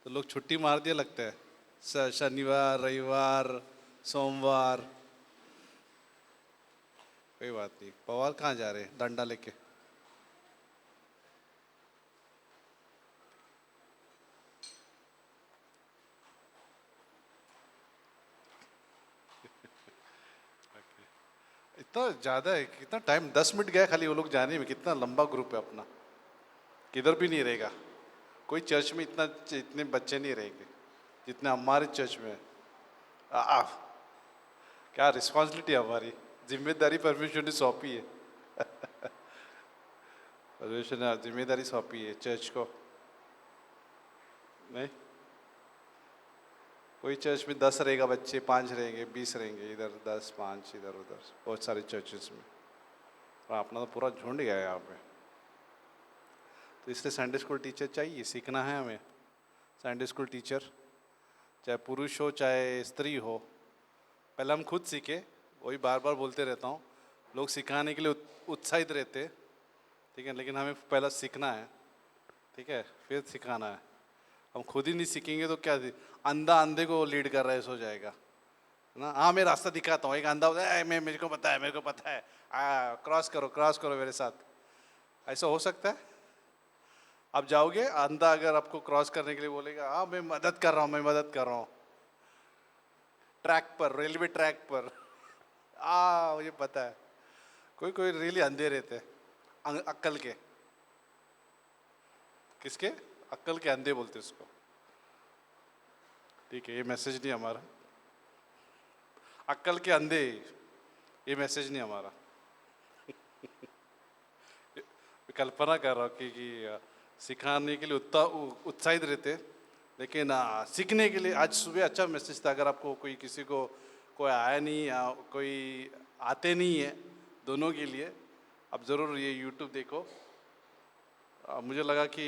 तो लोग छुट्टी मार दिया लगता है। शनिवार, रविवार, सोमवार, कोई बात नहीं। पवार कहाँ जा रहे हैं डंडा लेके? इतना ज़्यादा है, कितना टाइम, 10 मिनट गया खाली वो लोग जाने में। कितना लंबा ग्रुप है अपना, किधर भी नहीं रहेगा कोई चर्च में इतने बच्चे नहीं रहेंगे जितने हमारे चर्च में। क्या रिस्पॉन्सिबिलिटी हमारी, जिम्मेदारी परमेश्वर ने सौंपी है। परमेश्वर ने जिम्मेदारी सौंपी है चर्च को। नहीं, कोई चर्च में 10 रहेगा बच्चे, 5 रहेंगे, 20 रहेंगे, इधर 10, 5 इधर उधर, बहुत सारे चर्चेस में। और अपना तो पूरा झुंड गया यहाँ पे। तो इसलिए संडे स्कूल टीचर चाहिए, सीखना है हमें। संडे स्कूल टीचर चाहे पुरुष हो चाहे स्त्री हो, पहले हम खुद सीखे। वही बार बार बोलते रहता हूँ, लोग सिखाने के लिए उत्साहित रहते, ठीक है, लेकिन हमें पहला सीखना है, ठीक है, फिर सिखाना है। हम खुद ही नहीं सीखेंगे तो क्या, अंधा अंधे को लीड कर रहा है, सो जाएगा ना। हाँ, मैं रास्ता दिखाता हूँ, एक अंधा होता है, मैं मेरे को पता है, मेरे को पता है, क्रॉस करो मेरे साथ। ऐसा हो सकता है? आप जाओगे, अंधा अगर आपको क्रॉस करने के लिए बोलेगा, हाँ मैं मदद कर रहा हूँ, मैं मदद कर रहा हूँ, ट्रैक पर, रेलवे ट्रैक पर, मुझे पता है। कोई कोई रियली अंधे रहते हैं, अक्ल के, किसके, अक्ल के अंधे बोलते उसको, ठीक है। ये मैसेज नहीं हमारा, अक्ल के अंधे, ये मैसेज नहीं हमारा। कल्पना कर रहा हूँ कि सिखाने के लिए उत्साहित रहते, लेकिन सीखने के लिए आज सुबह अच्छा मैसेज था। अगर आपको किसी को कोई आया नहीं या कोई आते नहीं है, दोनों के लिए आप ज़रूर ये YouTube देखो। मुझे लगा कि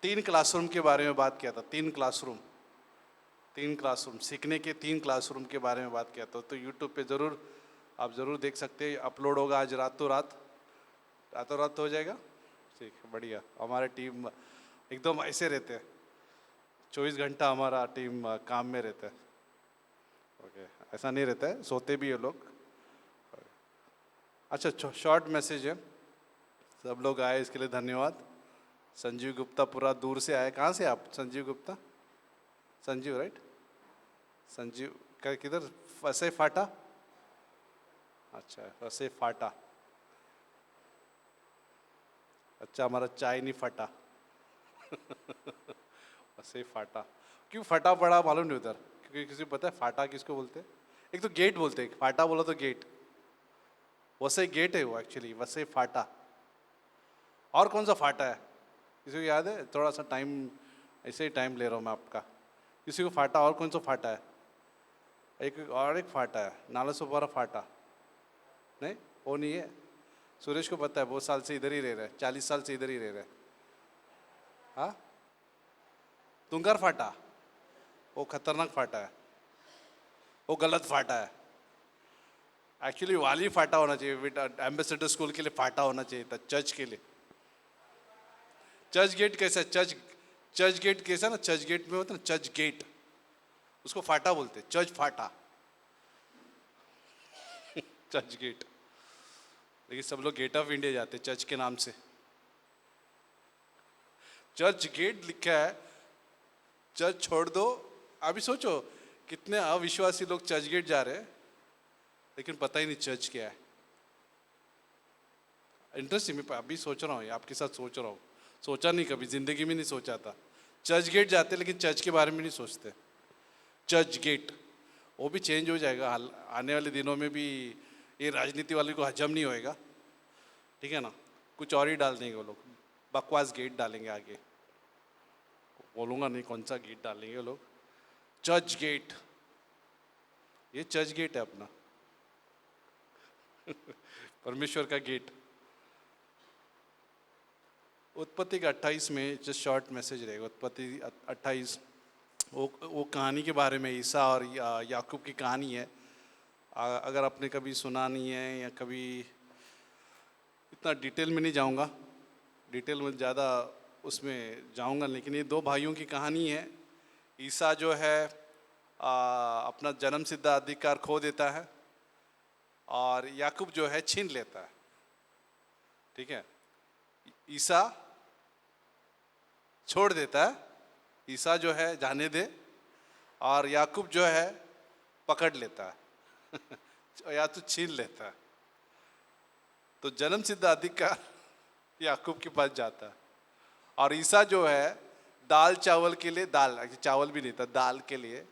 3 क्लासरूम के बारे में बात किया था, 3 क्लासरूम सीखने के 3 क्लासरूम के बारे में बात किया था। तो YouTube पे आप ज़रूर देख सकते हैं। अपलोड होगा आज रातों रात हो जाएगा, ठीक है, बढ़िया। हमारे टीम एकदम ऐसे रहते हैं, 24 घंटा हमारा टीम काम में रहता है। ओके, ऐसा नहीं रहता है, सोते भी है लोग। अच्छा, शॉर्ट मैसेज है, सब लोग आए इसके लिए धन्यवाद। संजीव गुप्ता पूरा दूर से आए। कहाँ से आप? संजीव गुप्ता, संजीव राइट? संजीव का किधर? वसई फाटा। अच्छा, वसई फाटा। अच्छा, हमारा चाय नहीं फटा। वसई फाटा। क्यों फटा पड़ा मालूम नहीं उधर? क्योंकि किसी को पता है फाटा किसको बोलते हैं? एक तो गेट बोलते हैं, फाटा बोला तो गेट। वसई गेट है वो एक्चुअली, वसई फाटा। और कौन सा फाटा है किसी को याद है? थोड़ा सा टाइम, ऐसे ही टाइम ले रहा हूँ मैं आपका। किसी को फाटा और कौन सा फाटा है? एक फाटा है, नालासोपारा फाटा। नहीं, वो नहीं है। सुरेश को पता है, बहुत साल से इधर ही रह रहा है, 40 साल से इधर ही रह रहा है। हाँ, तुंगर फाटा, वो खतरनाक फाटा है, वो गलत फाटा है। एक्चुअली वाली फाटा होना चाहिए, एम्बेसडर स्कूल के लिए फाटा होना चाहिए था, चर्च के लिए। चर्च गेट कैसा है? चर्च गेट कैसा ना, चर्च गेट में होता है ना चर्च गेट, उसको फाटा बोलते, चर्च फाटा। Church gate. लेकिन सब लोग गेट ऑफ इंडिया जाते चर्च के नाम से। चर्च गेट लिखा है, चर्च छोड़ दो। अभी सोचो कितने अविश्वासी लोग चर्च गेट जा रहे हैं, लेकिन पता ही नहीं चर्च क्या है। इंटरेस्टिंग, मैं अभी सोच रहा हूँ, आपके साथ सोच रहा हूँ। सोचा नहीं, कभी जिंदगी में नहीं सोचा था। चर्च गेट जाते लेकिन चर्च के बारे में नहीं सोचते। चर्च गेट वो भी चेंज हो जाएगा आने वाले दिनों में भी। ये राजनीति वाले को हजम नहीं होएगा, ठीक है ना? कुछ और ही डाल देंगे वो लोग, बकवास गेट डालेंगे आगे। बोलूँगा नहीं कौन सा गेट डालेंगे वो लोग। चर्च गेट, ये चर्च गेट है अपना। परमेश्वर का गेट। उत्पत्ति का 28 में जस्ट शॉर्ट मैसेज रहेगा। उत्पत्ति 28 वो कहानी के बारे में, ईसा और याकूब की कहानी है। अगर आपने कभी सुना नहीं है या कभी, इतना डिटेल में नहीं जाऊंगा, डिटेल में ज़्यादा उसमें जाऊंगा, लेकिन ये दो भाइयों की कहानी है। ईसा जो है अपना जन्म सिद्ध अधिकार खो देता है और याकूब जो है छीन लेता है, ठीक है? ईसा छोड़ देता है, ईसा जो है जाने दे, और याकूब जो है पकड़ लेता है या तो छीन लेता है। तो जन्म सिद्ध अधिकार याकूब के पास जाता है, और ईसा जो है दाल चावल के लिए, दाल चावल भी नहीं था, दाल के लिए,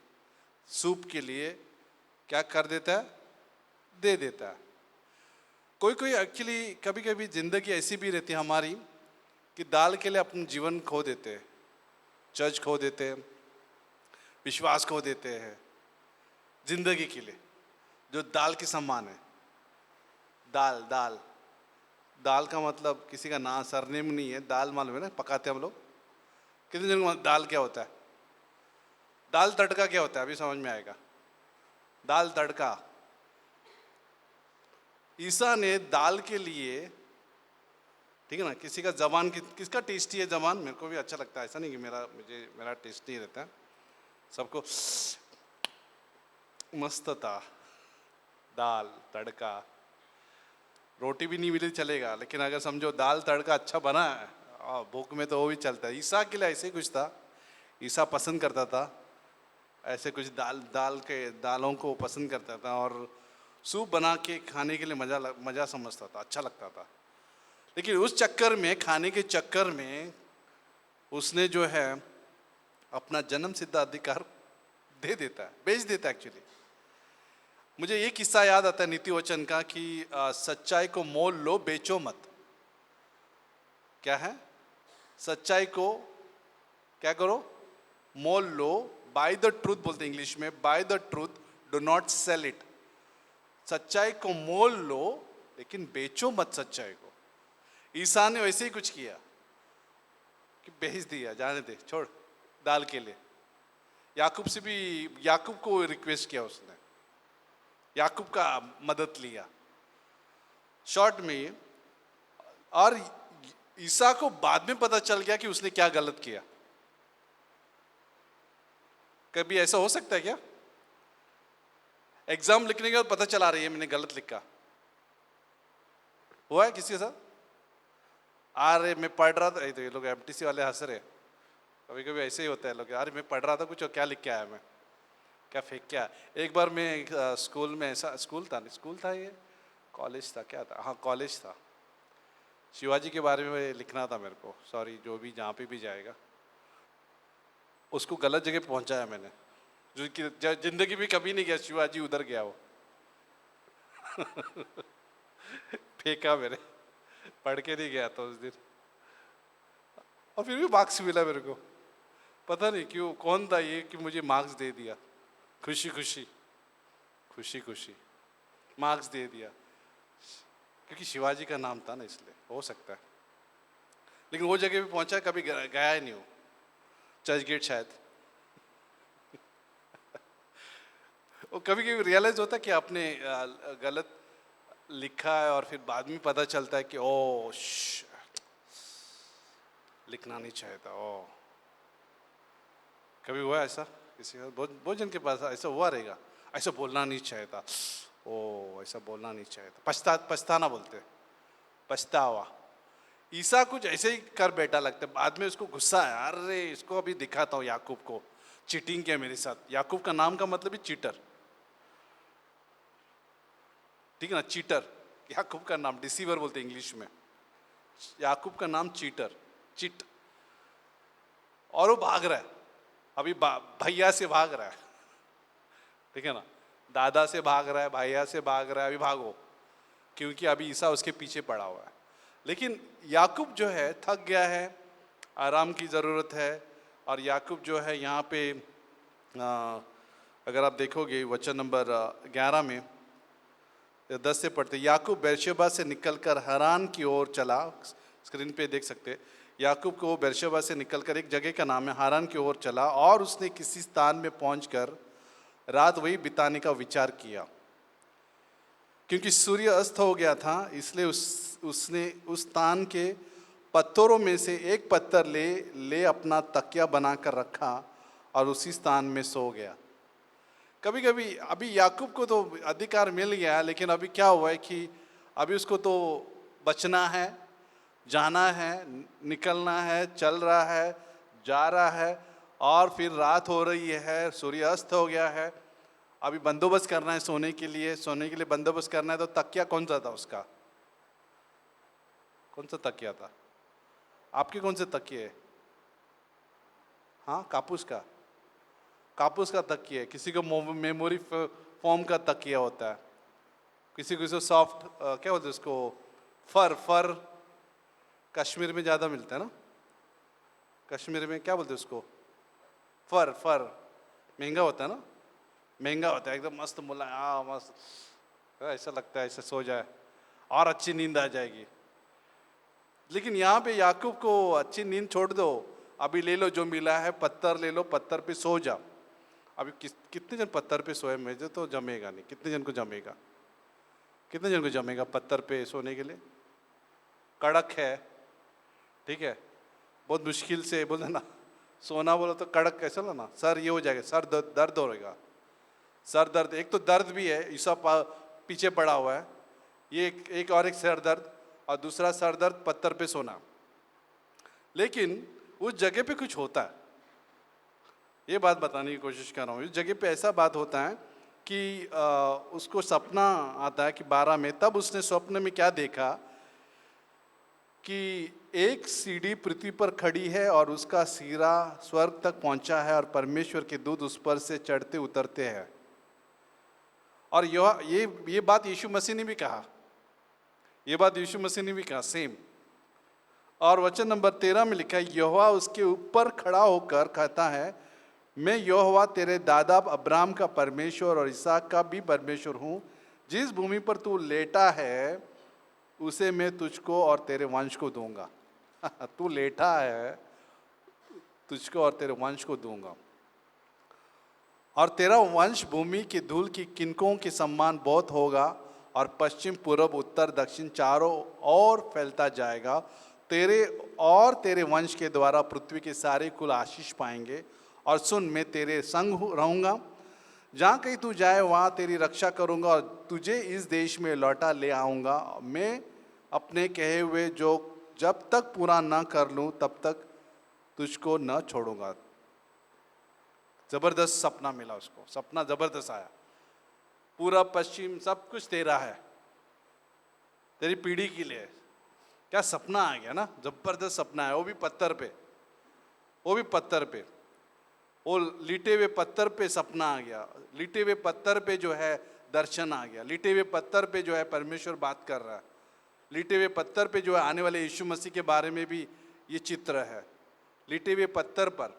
सूप के लिए क्या कर देता है? दे देता है। कोई कोई एक्चुअली कभी कभी जिंदगी ऐसी भी रहती है हमारी कि दाल के लिए अपना जीवन खो देते हैं, चर्च खो देते हैं, विश्वास खो देते हैं, जिंदगी के लिए जो दाल के समान है। दाल दाल दाल का मतलब किसी का नाम सरनेम नहीं है, दाल मालूम है ना, पकाते हम लोग। कितने जन को दाल क्या होता है? दाल तड़का क्या होता है? अभी समझ में आएगा। दाल तड़का। ईसा ने दाल के लिए, ठीक है ना, किसी का जबान किसका टेस्टी है जबान? मेरे को भी अच्छा लगता है, ऐसा नहीं कि मेरा टेस्ट नहीं रहता है, सबको मस्त था। दाल तड़का, रोटी भी नहीं मिले चलेगा, लेकिन अगर समझो दाल तड़का अच्छा बना है भूख में तो वो भी चलता है। ईसा के लिए ऐसे कुछ था, ईसा पसंद करता था ऐसे कुछ दालों को पसंद करता था, और सूप बना के खाने के लिए मज़ा समझता था, अच्छा लगता था। लेकिन उस चक्कर में, खाने के चक्कर में उसने जो है अपना जन्म सिद्ध अधिकार दे देता है, बेच देता है एक्चुअली। मुझे ये किस्सा याद आता है नीति वचन का कि सच्चाई को मोल लो, बेचो मत। क्या है? सच्चाई को क्या करो? मोल लो। बाय द ट्रूथ बोलते इंग्लिश में, buy the truth, do not sell it. सच्चाई को मोल लो लेकिन बेचो मत सच्चाई को। ईसा ने वैसे ही कुछ किया कि बेच दिया, जाने दे, छोड़ दाल के लिए। याकूब से भी, याकूब को रिक्वेस्ट किया उसने, याकूब का मदद लिया शॉर्ट में। और ईसा को बाद में पता चल गया कि उसने क्या गलत किया। कभी ऐसा हो सकता है क्या? एग्जाम लिखने के बाद पता चला रही है मैंने गलत लिखा, हुआ है किसी के साथ? अरे मैं पढ़ रहा था, तो ये लोग एमटीसी वाले हंस रहे, कभी कभी ऐसे ही होता है लोग, अरे मैं पढ़ रहा था कुछ, और क्या लिख के आया मैं, क्या फेंक के आया। एक बार मैं एक स्कूल में, ऐसा स्कूल था ये, कॉलेज था, क्या था, हाँ कॉलेज था, शिवाजी के बारे में लिखना था मेरे को, सॉरी जो भी जहाँ पे भी जाएगा, उसको गलत जगह पहुँचाया मैंने, जो कि जिंदगी में कभी नहीं गया शिवाजी, उधर गया वो फेंका मैंने, पढ़ के नहीं गया था उस दिन, और फिर भी मार्क्स मिला मेरे को, पता नहीं क्यों, कौन था ये कि मुझे मार्क्स दे दिया, खुशी खुशी मार्क्स दे दिया, क्योंकि शिवाजी का नाम था ना, इसलिए हो सकता है। लेकिन वो जगह पे पहुंचा, कभी गया ही नहीं हो, चर्च गेट शायद वो कभी कभी रियलाइज होता है कि आपने गलत लिखा है, और फिर बाद में पता चलता है कि ओ लिखना नहीं चाहिए था। ओ कभी हुआ ऐसा किसी का? बहुत जन के पास ऐसा हुआ रहेगा, ऐसा बोलना नहीं चाहिए था, ओ ऐसा बोलना नहीं चाहिए था, पछताना बोलते, पछतावा। ईसा कुछ ऐसे ही कर बैठा लगता है, बाद में उसको गुस्सा है, अरे इसको अभी दिखाता हूँ, याकूब को चीटिंग किया मेरे साथ। याकूब का नाम का मतलब ही चीटर, ठीक है ना, चीटर, याकूब का नाम, डिसीवर बोलते इंग्लिश में, याकूब का नाम चीटर, चिट। और वो भाग रहा है, अभी भैया से भाग रहा है, ठीक है ना, दादा से भाग रहा है, भैया से भाग रहा है, अभी भागो, क्योंकि अभी ईसा उसके पीछे पड़ा हुआ है। लेकिन याकूब जो है थक गया है, आराम की ज़रूरत है, और याकूब जो है यहाँ पे अगर आप देखोगे वचन नंबर 11 में 10 से पढ़ते, याकूब बेरशेबा से निकलकर हरान की ओर चला, स्क्रीन पे देख सकते, याकूब को बेरशेबा से निकलकर, एक जगह का नाम है, हारान की ओर चला, और उसने किसी स्थान में पहुंचकर रात वही बिताने का विचार किया। क्योंकि सूर्य अस्त हो गया था, इसलिए उसने उस स्थान के पत्थरों में से एक पत्थर ले अपना तकिया बनाकर रखा और उसी स्थान में सो गया। कभी कभी अभी याकूब को तो अधिकार मिल गया, लेकिन अभी क्या हुआ है कि अभी उसको तो बचना है, जाना है, निकलना है, चल रहा है, जा रहा है, और फिर रात हो रही है, सूर्य अस्त हो गया है, अभी बंदोबस्त करना है सोने के लिए बंदोबस्त करना है। तो तकिया कौन सा था उसका? कौन सा तकिया था? आपके कौन से तकिए? हाँ, कापूस का तकिया है। किसी को मेमोरी फॉर्म का तकिया होता है, किसी को सॉफ्ट क्या बोलते हैं उसको, फर कश्मीर में ज़्यादा मिलता है ना, कश्मीर में क्या बोलते हैं उसको, फर महंगा होता है ना, महंगा होता है, एकदम मस्त मुलायम, मस्त, ऐसा लगता है ऐसे सो जाए और अच्छी नींद आ जाएगी। लेकिन यहाँ पे याकूब को अच्छी नींद छोड़ दो, अभी ले लो जो मिला है, पत्थर ले लो, पत्थर पे सो जाओ। अभी कितने जन पत्थर पे सोए? मुझे तो जमेगा नहीं। कितने जन को जमेगा पत्थर पे सोने के लिए? कड़क है, ठीक है, बहुत मुश्किल से बोलते ना, सोना बोलो तो कड़क कैसे लो ना, सर ये हो जाएगा, सर दर्द होगा, सर दर्द, एक तो दर्द भी है, ईसा पीछे पड़ा हुआ है, ये एक और एक सर दर्द, और दूसरा सर दर्द, पत्थर पे सोना। लेकिन उस जगह पे कुछ होता है, ये बात बताने की कोशिश कर रहा हूँ। इस जगह पे ऐसा बात होता है कि उसको सपना आता है कि 12 में, तब उसने स्वप्न में क्या देखा कि एक सीढ़ी पृथ्वी पर खड़ी है और उसका सिरा स्वर्ग तक पहुंचा है और परमेश्वर के दूत उस पर से चढ़ते उतरते हैं। और ये बात यीशु मसीह ने भी कहा, ये बात यीशु मसीह ने भी कहा सेम। और वचन नंबर 13 में लिखा है, यहोवा उसके ऊपर खड़ा होकर कहता है, मैं यहोवा तेरे दादा अब्राहम का परमेश्वर और इसहाक का भी परमेश्वर हूँ। जिस भूमि पर तू लेटा है उसे मैं तुझको और तेरे वंश को दूंगा। तू लेटा है, तुझको और तेरे वंश को दूंगा, और तेरा वंश भूमि की धूल की किनकों के सम्मान बहुत होगा, और पश्चिम पूर्व उत्तर दक्षिण चारों ओर फैलता जाएगा। तेरे और तेरे वंश के द्वारा पृथ्वी के सारे कुल आशीष पाएंगे। और सुन, मैं तेरे संग रहूँगा, जहाँ कहीं तू जाए वहाँ तेरी रक्षा करूँगा, और तुझे इस देश में लौटा ले आऊँगा। मैं अपने कहे हुए जो जब तक पूरा ना कर लूं तब तक तुझको न छोड़ूंगा। जबरदस्त सपना मिला उसको, सपना जबरदस्त आया। पूरा पश्चिम सब कुछ तेरा है, तेरी पीढ़ी के लिए। क्या सपना आ गया ना, जबरदस्त सपना है। वो भी पत्थर पे, वो भी पत्थर पे, वो लिटे हुए पत्थर पे सपना आ गया। लिटे हुए पत्थर पे जो है दर्शन आ गया। लिटे हुए पत्थर पे जो है परमेश्वर बात कर रहा है। लिटे हुए पत्थर पे जो है आने वाले यीशु मसीह के बारे में भी ये चित्र है। लिटे हुए पत्थर पर,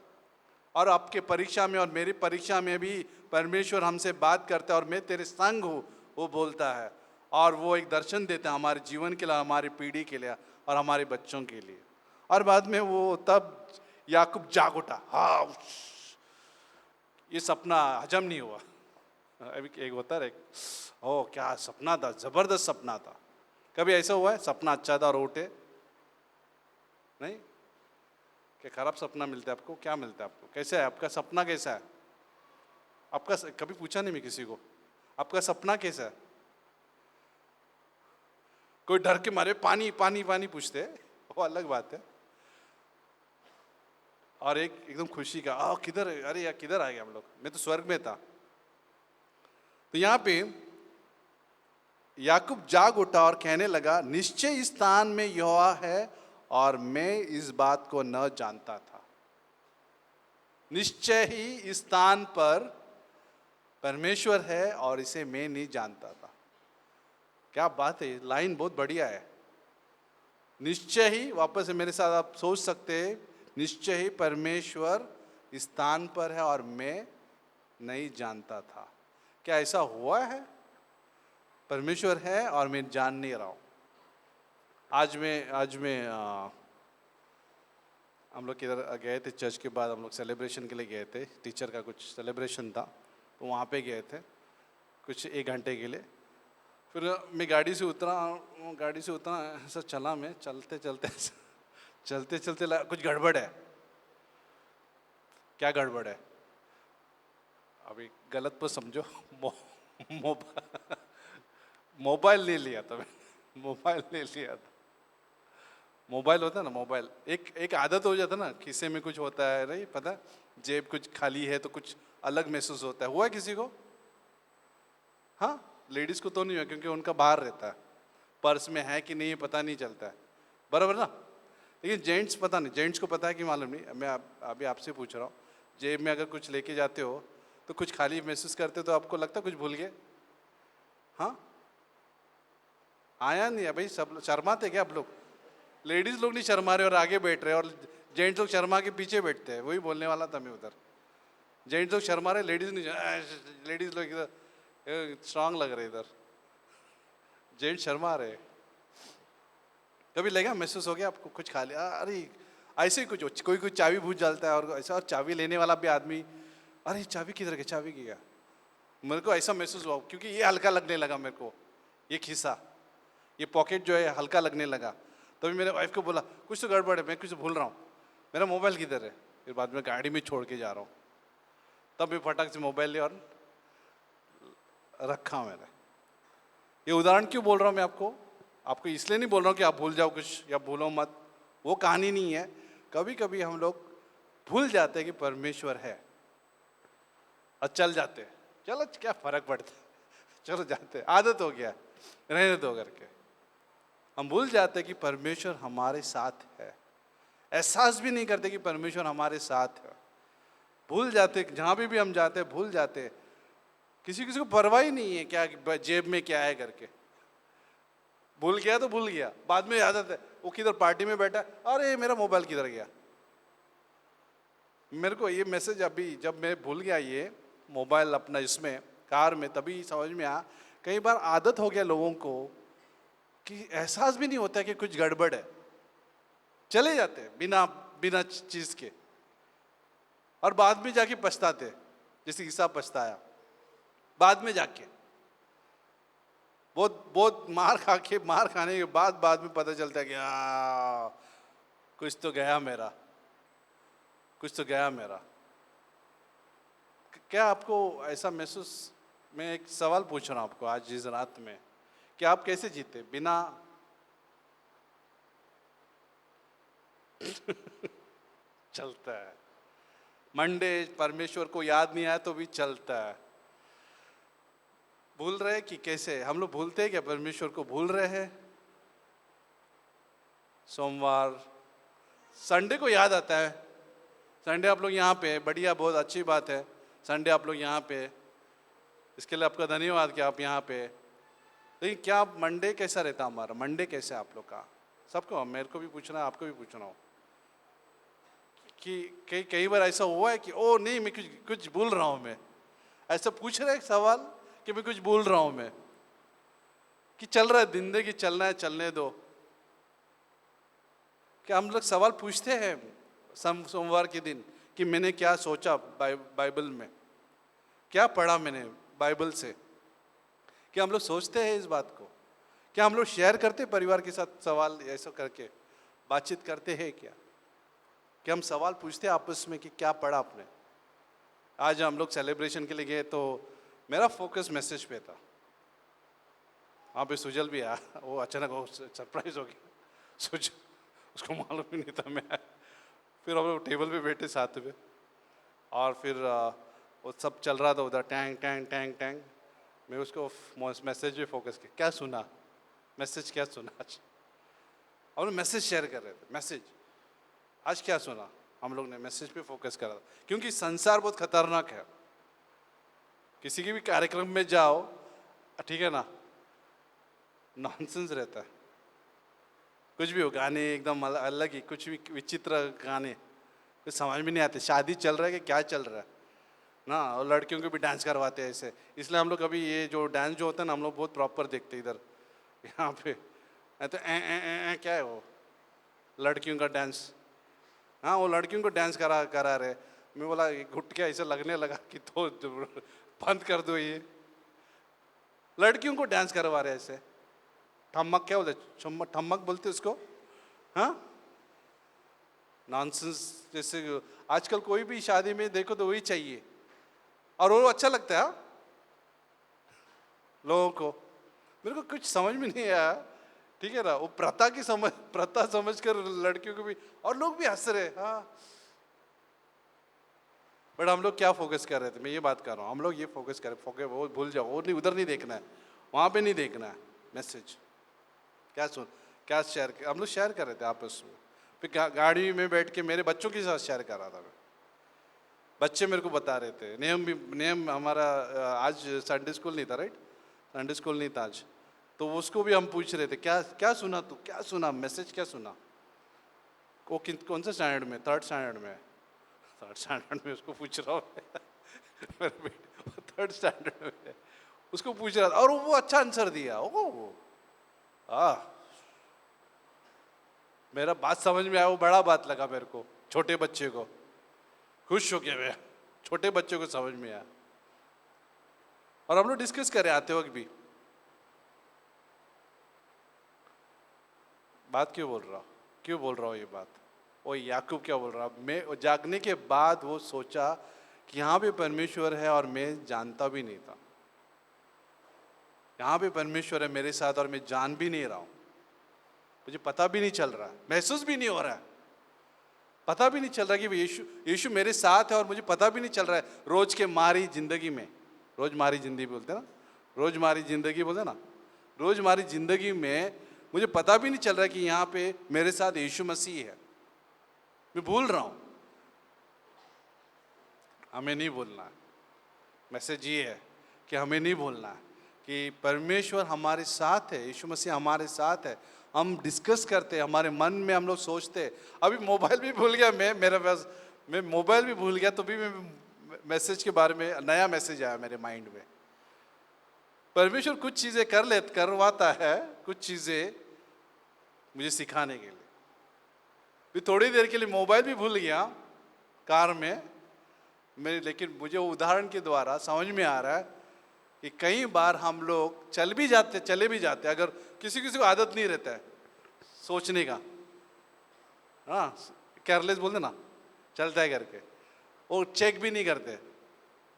और आपके परीक्षा में और मेरी परीक्षा में भी परमेश्वर हमसे बात करता है, और मैं तेरे संग हूँ वो बोलता है। और वो एक दर्शन देता है हमारे जीवन के लिए, हमारी पीढ़ी के लिए और हमारे बच्चों के लिए। और बाद में वो तब याकूब जाग उठा। हाँ, ये सपना हजम नहीं हुआ। अभी एक होता है, ओ क्या सपना था, जबरदस्त सपना था। कभी ऐसा हुआ है सपना अच्छा था और उठे नहीं? क्या खराब सपना मिलता है आपको? क्या मिलता है आपको? कैसा है आपका सपना? कैसा है आपका? कभी पूछा नहीं मैं किसी को, आपका सपना कैसा है? कोई डर के मारे पानी पानी पानी पूछते हैं, वो अलग बात है। और एक एकदम खुशी का, किधर, अरे यार किधर आ गए हम लोग, मैं तो स्वर्ग में था। तो यहाँ पे याकूब जाग उठा और कहने लगा, निश्चय इस स्थान में यहोवा है और मैं इस बात को न जानता था। निश्चय ही इस स्थान पर परमेश्वर है और इसे मैं नहीं जानता था। क्या बात है, लाइन बहुत बढ़िया है। निश्चय ही, वापस से मेरे साथ आप सोच सकते हैं, निश्चय ही परमेश्वर इस स्थान पर है और मैं नहीं जानता था। क्या ऐसा हुआ है? परमेश्वर है और मैं जान नहीं रहा हूँ। आज मैं हम लोग किधर गए थे, चर्च के बाद हम लोग सेलिब्रेशन के लिए गए थे। टीचर का कुछ सेलिब्रेशन था, तो वहाँ पे गए थे कुछ 1 घंटे के लिए। फिर मैं गाड़ी से उतरा, ऐसा चला, मैं चलते चलते कुछ गड़बड़ है। क्या गड़बड़ है? अभी गलत पर समझो, मोबाइल ले लिया था मैंने, मोबाइल ले लिया था। मोबाइल होता है ना, मोबाइल एक आदत हो जाता है ना, खीसे में कुछ होता है, नहीं पता, जेब कुछ खाली है तो कुछ अलग महसूस होता है। हुआ है किसी को? हाँ, लेडीज को तो नहीं हुआ क्योंकि उनका बाहर रहता है, पर्स में है कि नहीं पता नहीं चलता है, बराबर ना। लेकिन जेंट्स पता नहीं, जेंट्स को पता है कि मालूम नहीं। मैं अभी आपसे पूछ रहा हूँ, जेब में अगर कुछ लेके जाते हो तो कुछ खाली महसूस करते हो तो आपको लगता है कुछ भूल गए? हाँ, आया नहीं है भाई, सब शर्माते क्या आप लोग? लेडीज लोग नहीं शर्मा रहे और आगे बैठ रहे, और जेंट्स लोग शर्मा के पीछे बैठते हैं। वही बोलने वाला था मैं उधर। जेंट्स लोग शर्मा रहे, लेडीज नहीं, लेडीज लोग इधर स्ट्रांग लग रहे, इधर जेंट्स शर्मा रहे। कभी लगा, महसूस हो गया आपको कुछ खा लिया? अरे ऐसे ही कुछ, कोई चाबी भूल जाता है और ऐसा, और चाबी लेने वाला भी आदमी, अरे चाबी किधर गई, चाबी की गया। मेरे को ऐसा महसूस हुआ क्योंकि ये हल्का लगने लगा मेरे को, ये खिस्सा, ये पॉकेट जो है हल्का लगने लगा। तभी मेरे वाइफ को बोला कुछ तो गड़बड़ है, मैं कुछ भूल रहा हूँ, मेरा मोबाइल किधर है? फिर बाद में गाड़ी में छोड़ के जा रहा हूँ, तब मैं फटाक से मोबाइल ले और रखा मैंने। ये उदाहरण क्यों बोल रहा हूँ मैं आपको इसलिए नहीं बोल रहा हूँ कि आप भूल जाओ कुछ या भूलो मत, वो कहानी नहीं है। कभी कभी हम लोग भूल जाते हैं कि परमेश्वर है और चल जाते हैं, चलो क्या फर्क पड़ता है, चलो जाते हैं, आदत हो गया, रहने दो करके। हम भूल जाते हैं कि परमेश्वर हमारे साथ है, एहसास भी नहीं करते कि परमेश्वर हमारे साथ है। भूल जाते, जहाँ भी हम जाते हैं भूल जाते, किसी को परवाह ही नहीं है क्या जेब में क्या है करके। भूल गया तो भूल गया, बाद में याद आता है वो किधर पार्टी में बैठा, अरे मेरा मोबाइल किधर गया। मेरे को ये मैसेज अभी जब मैं भूल गया ये मोबाइल अपना इसमें कार में, तभी समझ में आया। कई बार आदत हो गया लोगों को कि एहसास भी नहीं होता कि कुछ गड़बड़ है, चले जाते हैं बिना चीज के, और बाद में जाके पछताते, जैसे ईसा पछताया बाद में जाके। बहुत मार खाने के बाद में पता चलता है कि कुछ तो गया मेरा। क्या आपको ऐसा महसूस? मैं एक सवाल पूछ रहा हूँ आपको आज इस रात में, कि आप कैसे जीते बिना चलता है। मंडे परमेश्वर को याद नहीं आया तो भी चलता है। भूल रहे कि कैसे हम लोग भूलते हैं क्या? परमेश्वर को भूल रहे हैं। सोमवार संडे को याद आता है। संडे आप लोग यहाँ पे, बढ़िया, बहुत अच्छी बात है। संडे आप लोग यहाँ पे, इसके लिए आपका धन्यवाद कि आप यहाँ पे। लेकिन क्या मंडे कैसा रहता हमारा? मंडे कैसे आप लोग का? सबको, मेरे को भी पूछना है, आपको भी पूछना हो कि कई बार ऐसा हुआ है कि ओ नहीं मैं कुछ भूल रहा हूँ। मैं ऐसा पूछ रहे एक सवाल कि मैं कुछ भूल रहा हूँ मैं, कि चल रहा है जिंदगी, चलना है, चलने दो। क्या हम लोग सवाल पूछते हैं सोमवार के दिन कि मैंने क्या सोचा बाइबल में, क्या पढ़ा मैंने बाइबल से? क्या हम लोग सोचते हैं इस बात को? क्या हम लोग शेयर करते हैं परिवार के साथ सवाल ऐसा करके बातचीत करते हैं क्या? कि हम सवाल पूछते हैं आपस में कि क्या पढ़ा आपने? आज हम लोग सेलिब्रेशन के लिए गए तो मेरा फोकस मैसेज पे था। वहाँ पे सुजल भी आया, वो अचानक वो सरप्राइज हो गया। सुजल, उसको मालूम ही नहीं था मैं। फिर हम लोग टेबल पे बैठे साथ में, और फिर वो सब चल रहा था उधर, टैंग टैंग टैंग टैंग। मैं उसको मैसेज पे फोकस किया, क्या सुना, मैसेज क्या सुना आज? हम लोग मैसेज शेयर कर रहे थे, मैसेज आज क्या सुना। हम लोग ने मैसेज पे फोकस करा था, क्योंकि संसार बहुत खतरनाक है। किसी के भी कार्यक्रम में जाओ, ठीक है ना, नॉनसेंस रहता है। कुछ भी हो, गाने एकदम अलग ही, कुछ भी विचित्र गाने, कुछ समझ में नहीं आते। शादी चल रहा है कि क्या चल रहा है ना, और लड़कियों को भी डांस करवाते हैं ऐसे। इसलिए हम लोग कभी ये जो डांस जो होता है ना, हम लोग बहुत प्रॉपर देखते हैं इधर यहाँ पे। तो क्या है वो लड़कियों का डांस? हाँ, वो लड़कियों को डांस करा रहे। मैं बोला घुट के ऐसे लगने लगा कि तो बंद कर दो, ये लड़कियों को डांस करवा रहे ऐसे। ठम्मक क्या बोलते, ठम्मक बोलते उसको, हाँ, नॉनसेंस। जैसे आजकल कोई भी शादी में देखो तो वही चाहिए, और वो अच्छा लगता है हाँ? लोगों को। मेरे को कुछ समझ में नहीं आया, ठीक है ना, वो प्रथा समझ कर लड़कियों को भी, और लोग भी हंस रहे। हाँ, बट हम लोग क्या फोकस कर रहे थे, मैं ये बात कर रहा हूँ। हम लोग ये फोकस कर रहे, वो भूल जाओ, वो नहीं, उधर नहीं देखना है, वहाँ पे नहीं देखना है। मैसेज क्या शेयर, हम लोग शेयर कर रहे थे आपस में। फिर गाड़ी में बैठ के मेरे बच्चों के साथ शेयर कर रहा था मैं। बच्चे मेरे को बता रहे थे। नेम हमारा आज संडे स्कूल नहीं था, राइट? संडे स्कूल नहीं था आज, तो उसको भी हम पूछ रहे थे, क्या सुना तू, क्या सुना, मैसेज क्या सुना? वो कौन से स्टैंडर्ड में? थर्ड स्टैंडर्ड में उसको पूछ रहा हूँ। थर्ड स्टैंडर्ड में उसको पूछ रहा था, और वो अच्छा आंसर दिया। मेरा बात समझ में आया, वो बड़ा बात लगा मेरे को। छोटे बच्चे को खुश हो गया मैं, छोटे बच्चे को समझ में आया। और हम लोग डिस्कस करें आते वक्त भी, बात क्यों बोल रहा हूँ ये बात? वो याकूब क्या बोल रहा, मैं जागने के बाद वो सोचा कि यहाँ पे परमेश्वर है और मैं जानता भी नहीं था। यहाँ पे परमेश्वर है मेरे साथ और मैं जान भी नहीं रहा हूँ, मुझे पता भी नहीं चल रहा, महसूस भी नहीं हो रहा है, पता भी नहीं चल रहा कि यीशु मेरे साथ है, और मुझे पता भी नहीं चल रहा है। रोजमारी जिंदगी में, रोजमारी जिंदगी बोलते ना, रोजमारी जिंदगी बोलते ना, रोजमारी जिंदगी में मुझे पता भी नहीं चल रहा है कि यहाँ पे मेरे साथ यीशु मसीह है। मैं भूल रहा हूँ। हमें नहीं भूलना है। मैसेज ये है कि हमें नहीं भूलना है कि परमेश्वर हमारे साथ है, यीशु मसीह हमारे साथ है। हम डिस्कस करते हैं, हमारे मन में हम लोग सोचते हैं। अभी मोबाइल भी भूल गया मैं मोबाइल भी भूल गया, तो भी मैं मैसेज के बारे में नया मैसेज आया मेरे माइंड में। परमेश्वर कुछ चीज़ें करवाता है, कुछ चीज़ें मुझे सिखाने के लिए। भी थोड़ी देर के लिए मोबाइल भी भूल गया कार में मैं, लेकिन मुझे वो उदाहरण के द्वारा समझ में आ रहा है कि कई बार हम लोग चले भी जाते, अगर किसी को आदत नहीं रहता है सोचने का, हाँ, केयरलेस बोलते ना, चलता है करके, वो चेक भी नहीं करते।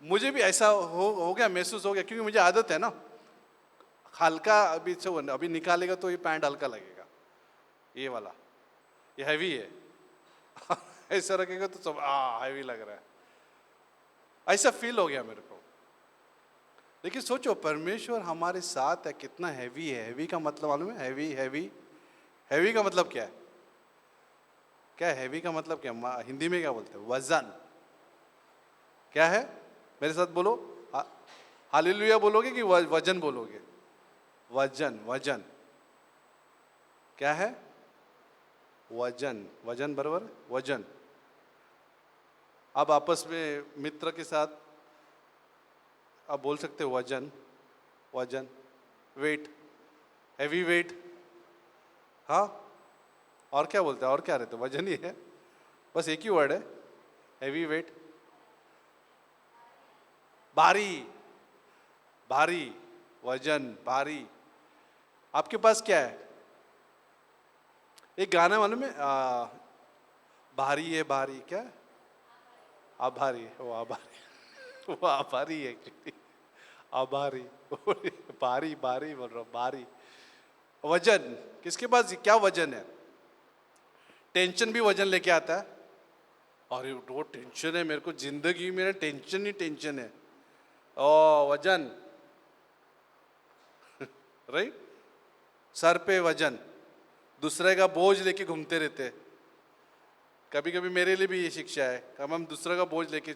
मुझे भी ऐसा हो गया, महसूस हो गया, क्योंकि मुझे आदत है ना, हल्का अभी निकालेगा तो ये पैंट हल्का लगेगा, ये वाला, ये हैवी है, ऐसा रखेगा तो सब हैवी लग रहा है, ऐसा फील हो गया मेरे को। लेकिन सोचो परमेश्वर हमारे साथ है, कितना हैवी है। हैवी का मतलब मालूम है? हैवी हैवी हैवी का मतलब क्या है? क्या हैवी का मतलब क्या? हिंदी में क्या बोलते हैं? वजन। क्या है? मेरे साथ बोलो, हालेलुया बोलोगे कि वजन बोलोगे? वजन। वजन क्या है? वजन। वजन बराबर वजन। आप आपस में मित्र के साथ आप बोल सकते हो वजन। वजन, वेट, हैवी वेट। हाँ, और क्या बोलते हैं? और क्या रहते? वजन ही है, बस एक ही वर्ड है, हैवी वेट। भारी, भारी, वजन, भारी। आपके पास क्या है? एक गाना मालूम है? भारी है, भारी क्या है? आभारी। वो आभारी, वो आभारी है एक्चुअली, आभारी। भारी भारी बोल रहा हूँ, भारी। वजन, किसके पास क्या वजन है? टेंशन भी वजन लेके आता है। अरे वो टेंशन है मेरे को, जिंदगी में टेंशन ही टेंशन है। ओ वजन, राइट। सर पे वजन, दूसरे का बोझ लेके घूमते रहते। कभी कभी मेरे लिए भी ये शिक्षा है, कब हम दूसरे का बोझ लेके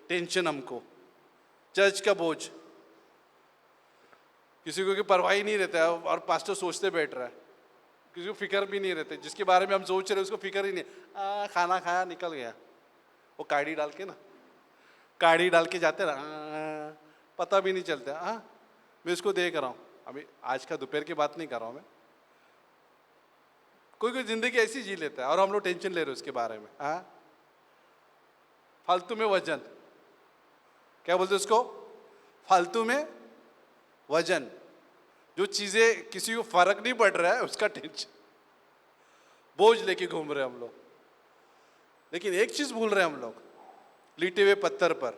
टेंशन, हमको चर्च का बोझ, किसी को की परवाह ही नहीं रहता है और पास्टर सोचते बैठ रहा है, किसी को फिक्र भी नहीं रहते, जिसके बारे में हम सोच रहे हैं उसको फिक्र ही नहीं। खाना खाया निकल गया, वो काढ़ी डाल के ना, काढ़ी डाल के जाते ना, पता भी नहीं चलता। मैं इसको देख रहा हूँ, अभी आज का दोपहर की बात नहीं कर रहा हूँ मैं। कोई कोई जिंदगी ऐसी जी लेता है और हम लोग टेंशन ले रहे हैं उसके बारे में। फालतू में वजन, क्या बोलते उसको? फालतू में वजन। जो चीजें किसी को फर्क नहीं पड़ रहा है उसका टेंशन, बोझ लेके घूम रहे हैं हम लोग। लेकिन एक चीज भूल रहे हैं हम लोग, लिटे हुए पत्थर पर,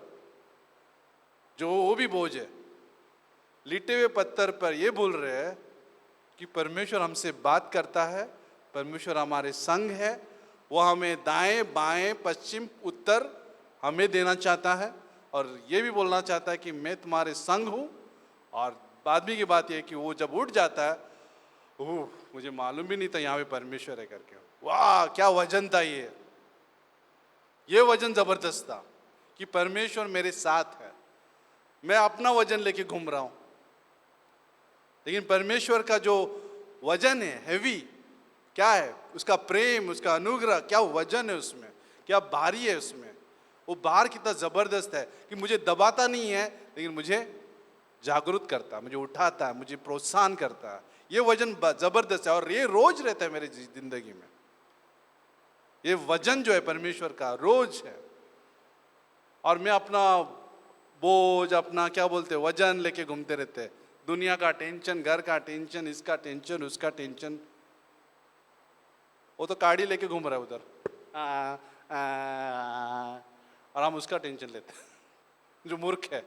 जो वो भी बोझ है, लिटे हुए पत्थर पर ये भूल रहे हैं कि परमेश्वर हमसे बात करता है, परमेश्वर हमारे संग है, वो हमें दाएं बाएं पश्चिम उत्तर हमें देना चाहता है, और ये भी बोलना चाहता है कि मैं तुम्हारे संग हूँ। और बाद में की बात यह है कि वो जब उठ जाता है, ओह मुझे मालूम भी नहीं था यहाँ पे परमेश्वर है करके। वाह क्या वजन था ये वजन जबरदस्त था कि परमेश्वर मेरे साथ है। मैं अपना वजन लेके घूम रहा हूँ, लेकिन परमेश्वर का जो वजन है हैवी, क्या है? उसका प्रेम, उसका अनुग्रह, क्या वजन है उसमें, क्या भारी है उसमें। वो भार कितना जबरदस्त है कि मुझे दबाता नहीं है, लेकिन मुझे जागरूक करता है, मुझे उठाता है, मुझे प्रोत्साहन करता है। ये वजन जबरदस्त है और ये रोज रहता है मेरी जिंदगी में। ये वजन जो है परमेश्वर का रोज है, और मैं अपना बोझ, अपना क्या बोलते हैं वजन लेके घूमते रहते हैं। दुनिया का टेंशन, घर का टेंशन, इसका टेंशन, उसका टेंशन। वो तो काड़ी लेके घूम रहा है उधर, और हम उसका टेंशन लेते हैं, जो मूर्ख है।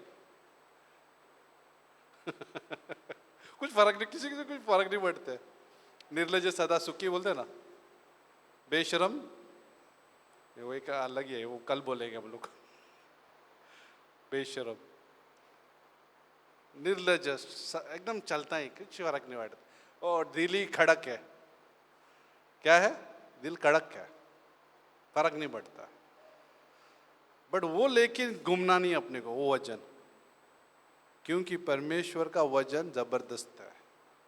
कुछ फर्क नहीं, किसी से कुछ फर्क नहीं पड़ता है। निर्लज सदा सुखी बोलते हैं ना, बेशरम, वो एक अलग ही है, वो कल बोलेंगे हम लोग। बेशरम, निर्लज, एकदम चलता ही, कुछ फर्क नहीं पड़ता। और दिल ही खड़क है, क्या है? दिल कड़क है, फर्क नहीं पड़ता। बट वो लेकिन घूमना नहीं अपने को, वो वजन, क्योंकि परमेश्वर का वजन जबरदस्त है,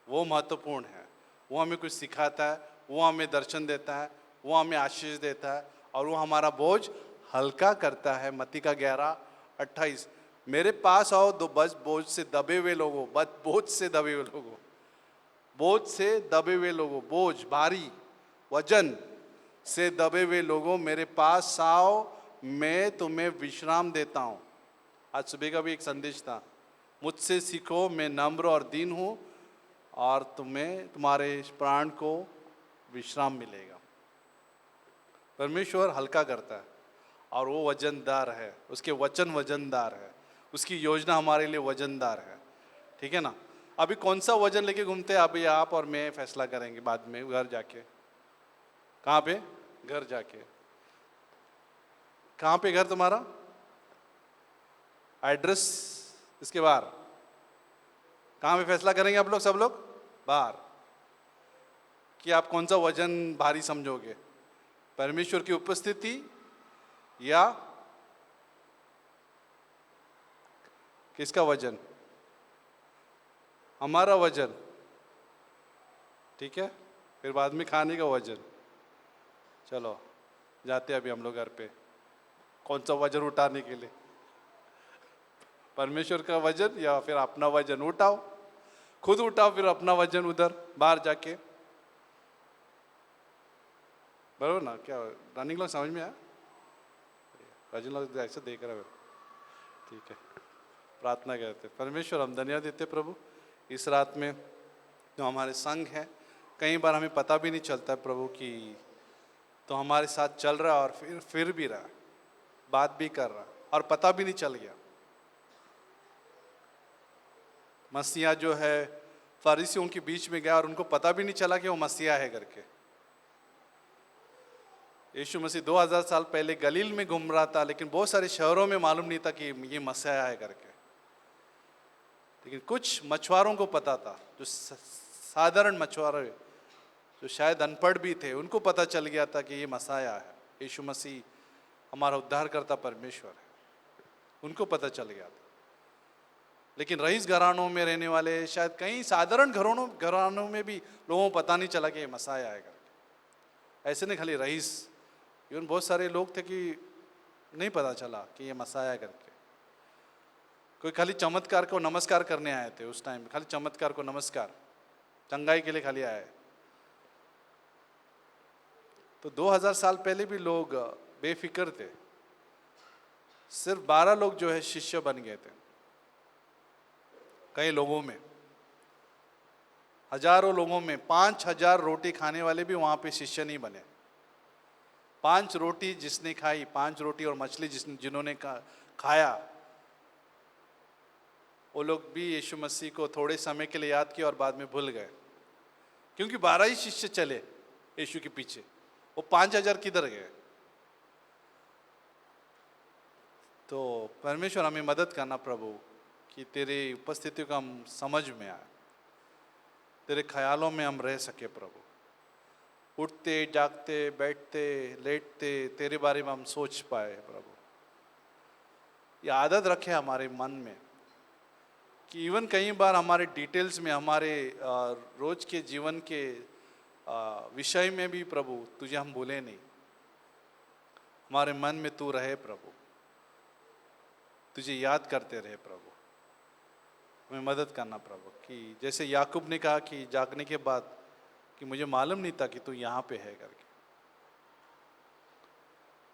वो महत्वपूर्ण है। वो हमें कुछ सिखाता है, वो हमें दर्शन देता है, वो हमें आशीष देता है, और वो हमारा बोझ हल्का करता है। मत्ती का 11:28, मेरे पास आओ दो बस बोझ से दबे हुए लोगों, बोझ से दबे हुए लोगों, बोझ से दबे हुए लोगों, बोझ भारी वजन से दबे हुए लोगों, मेरे पास आओ, मैं तुम्हें विश्राम देता हूँ। आज सुबह का भी एक संदेश था, मुझसे सीखो, मैं नम्र और दीन हूँ, और तुम्हें तुम्हारे प्राण को विश्राम मिलेगा। परमेश्वर हल्का करता है और वो वजनदार है, उसके वचन वजनदार है, उसकी योजना हमारे लिए वजनदार है। ठीक है ना? अभी कौन सा वजन लेके घूमते हैं, अभी आप और मैं फैसला करेंगे बाद में घर जाके। कहाँ पे? घर जाके। कहाँ पे घर तुम्हारा? एड्रेस इसके बाहर। कहाँ पे फैसला करेंगे आप लोग, सब लोग? बाहर। कि आप कौन सा वजन भारी समझोगे, परमेश्वर की उपस्थिति या किसका वजन? हमारा वजन, ठीक है। फिर बाद में खाने का वजन। चलो जाते हैं अभी हम लोग घर पे, कौन सा वजन उठाने के लिए, परमेश्वर का वजन या फिर अपना वजन? उठाओ, खुद उठाओ, फिर अपना वजन उधर बाहर जाके, बराबर ना? क्या रनिंग लोग समझ में आया? रजन लोग ऐसे देख रहे हो, ठीक है। प्रार्थना करते, परमेश्वर हम धन्यवाद देते प्रभु इस रात में जो हमारे संग है। कई बार हमें पता भी नहीं चलता है प्रभु कि तो हमारे साथ चल रहा है और फिर भी रहा, बात भी कर रहा और पता भी नहीं चल गया। मसीहा जो है फरीसियों के बीच में गया और उनको पता भी नहीं चला कि वो मसीहा है करके। यीशु मसीह 2000 साल पहले गलील में घूम रहा था, लेकिन बहुत सारे शहरों में मालूम नहीं था कि ये मसीहा है करके। लेकिन कुछ मछुआरों को पता था, जो साधारण मछुआरे, जो शायद अनपढ़ भी थे, उनको पता चल गया था कि ये मसीहा है, यीशु मसीह हमारा उद्धारकर्ता परमेश्वर है, उनको पता चल गया था। लेकिन रईस घरानों में रहने वाले, शायद कई साधारण घरानों में भी लोगों को पता नहीं चला कि ये मसीहा है करके। ऐसे नहीं खाली रईस, इवन बहुत सारे लोग थे कि नहीं पता चला कि ये मसीहा है करके। कोई खाली चमत्कार को नमस्कार करने आए थे उस टाइम, खाली चमत्कार को नमस्कार, चंगाई के लिए खाली आए। तो 2000 साल पहले भी लोग बेफिक्र थे। सिर्फ 12 लोग जो है शिष्य बन गए थे। कई लोगों में, हजारों लोगों में 5000 रोटी खाने वाले भी वहां पे शिष्य नहीं बने। 5 रोटी जिसने खाई, 5 रोटी और मछली जिन्होंने खाया, वो लोग भी यीशु मसीह को थोड़े समय के लिए याद किए और बाद में भूल गए, क्योंकि 12 ही शिष्य चले यीशु के पीछे। वो 5000 किधर गए? तो परमेश्वर हमें मदद करना प्रभु कि तेरी उपस्थिति को हम समझ में आए, तेरे ख्यालों में हम रह सके प्रभु। उठते जागते बैठते लेटते तेरे बारे में हम सोच पाए प्रभु। ये आदत रखे हमारे मन में कि इवन कई बार हमारे डिटेल्स में, हमारे रोज के जीवन के विषय में भी प्रभु तुझे हम भूले नहीं। हमारे मन में तू रहे प्रभु, तुझे याद करते रहे प्रभु। हमें मदद करना प्रभु कि जैसे याकूब ने कहा कि जागने के बाद कि मुझे मालूम नहीं था कि तू यहाँ पे है करके।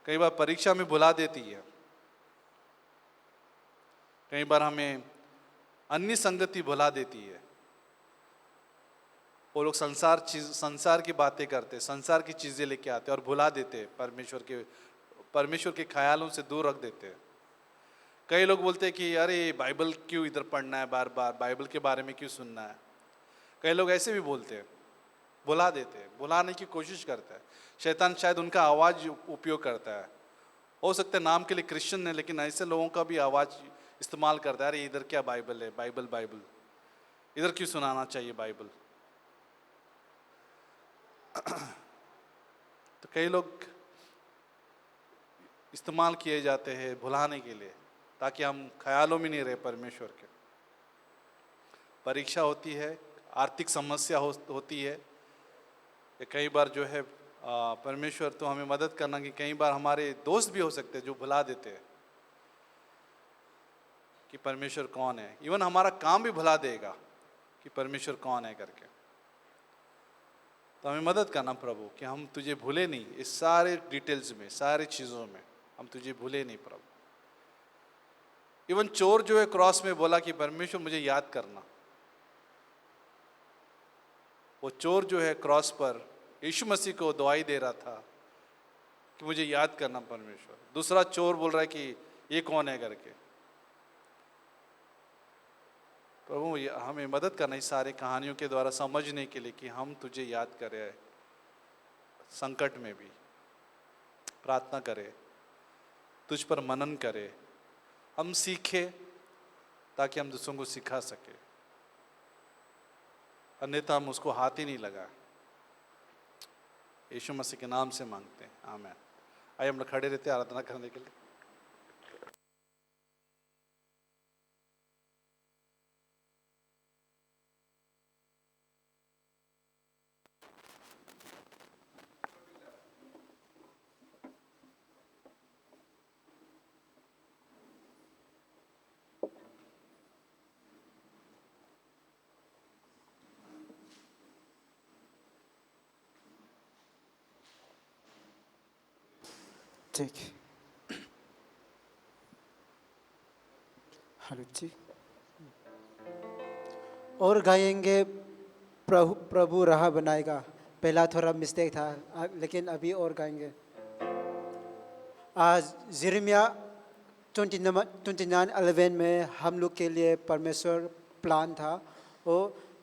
कई बार परीक्षा में भुला देती है, कई बार हमें अन्य संगति भुला देती है। वो लोग संसार की बातें करते, संसार की चीजें लेके आते और भुला देते, परमेश्वर के ख्यालों से दूर रख देते। कई लोग बोलते हैं कि अरे बाइबल क्यों इधर पढ़ना है, बार बार बाइबल के बारे में क्यों सुनना है। कई लोग ऐसे भी बोलते हैं, भुला देते हैं, भुलाने की कोशिश करता है शैतान। शायद उनका आवाज़ उपयोग करता है। हो सकता है नाम के लिए क्रिश्चियन है, लेकिन ऐसे लोगों का भी आवाज़ इस्तेमाल करता है। अरे इधर क्या बाइबल है, बाइबल बाइबल, इधर क्यों सुनाना चाहिए बाइबल। तो कई लोग इस्तेमाल किए जाते हैं भुलाने के लिए, ताकि हम ख्यालों में नहीं रहे परमेश्वर के। परीक्षा होती है, आर्थिक समस्या होती है। कई बार जो है परमेश्वर तो हमें मदद करना कि कई बार हमारे दोस्त भी हो सकते हैं जो भुला देते हैं कि परमेश्वर कौन है। इवन हमारा काम भी भुला देगा कि परमेश्वर कौन है करके। तो हमें मदद करना प्रभु कि हम तुझे भूले नहीं, इस सारे डिटेल्स में, सारी चीज़ों में हम तुझे भूले नहीं प्रभु। इवन चोर जो है क्रॉस में बोला कि परमेश्वर मुझे याद करना। वो चोर जो है क्रॉस पर यीशु मसीह को दुआई दे रहा था कि मुझे याद करना परमेश्वर। दूसरा चोर बोल रहा है कि ये कौन है करके। प्रभु हमें मदद करना इस सारे कहानियों के द्वारा समझने के लिए कि हम तुझे याद करें, संकट में भी प्रार्थना करें तुझ पर मनन करे, हम सीखे ताकि हम दूसरों को सिखा सके, अन्यथा हम उसको हाथ ही नहीं लगाए। यीशु मसीह के नाम से मांगते हैं, आमीन। आइए हम लोग खड़े रहते हैं आराधना करने के लिए। ठीक, हेलो जी। और गाएंगे प्रभु प्रभु राह बनाएगा। पहला थोड़ा मिस्टेक था, लेकिन अभी और गाएंगे। आज यिर्मयाह 29:11 में हम लोग के लिए परमेश्वर प्लान था, वो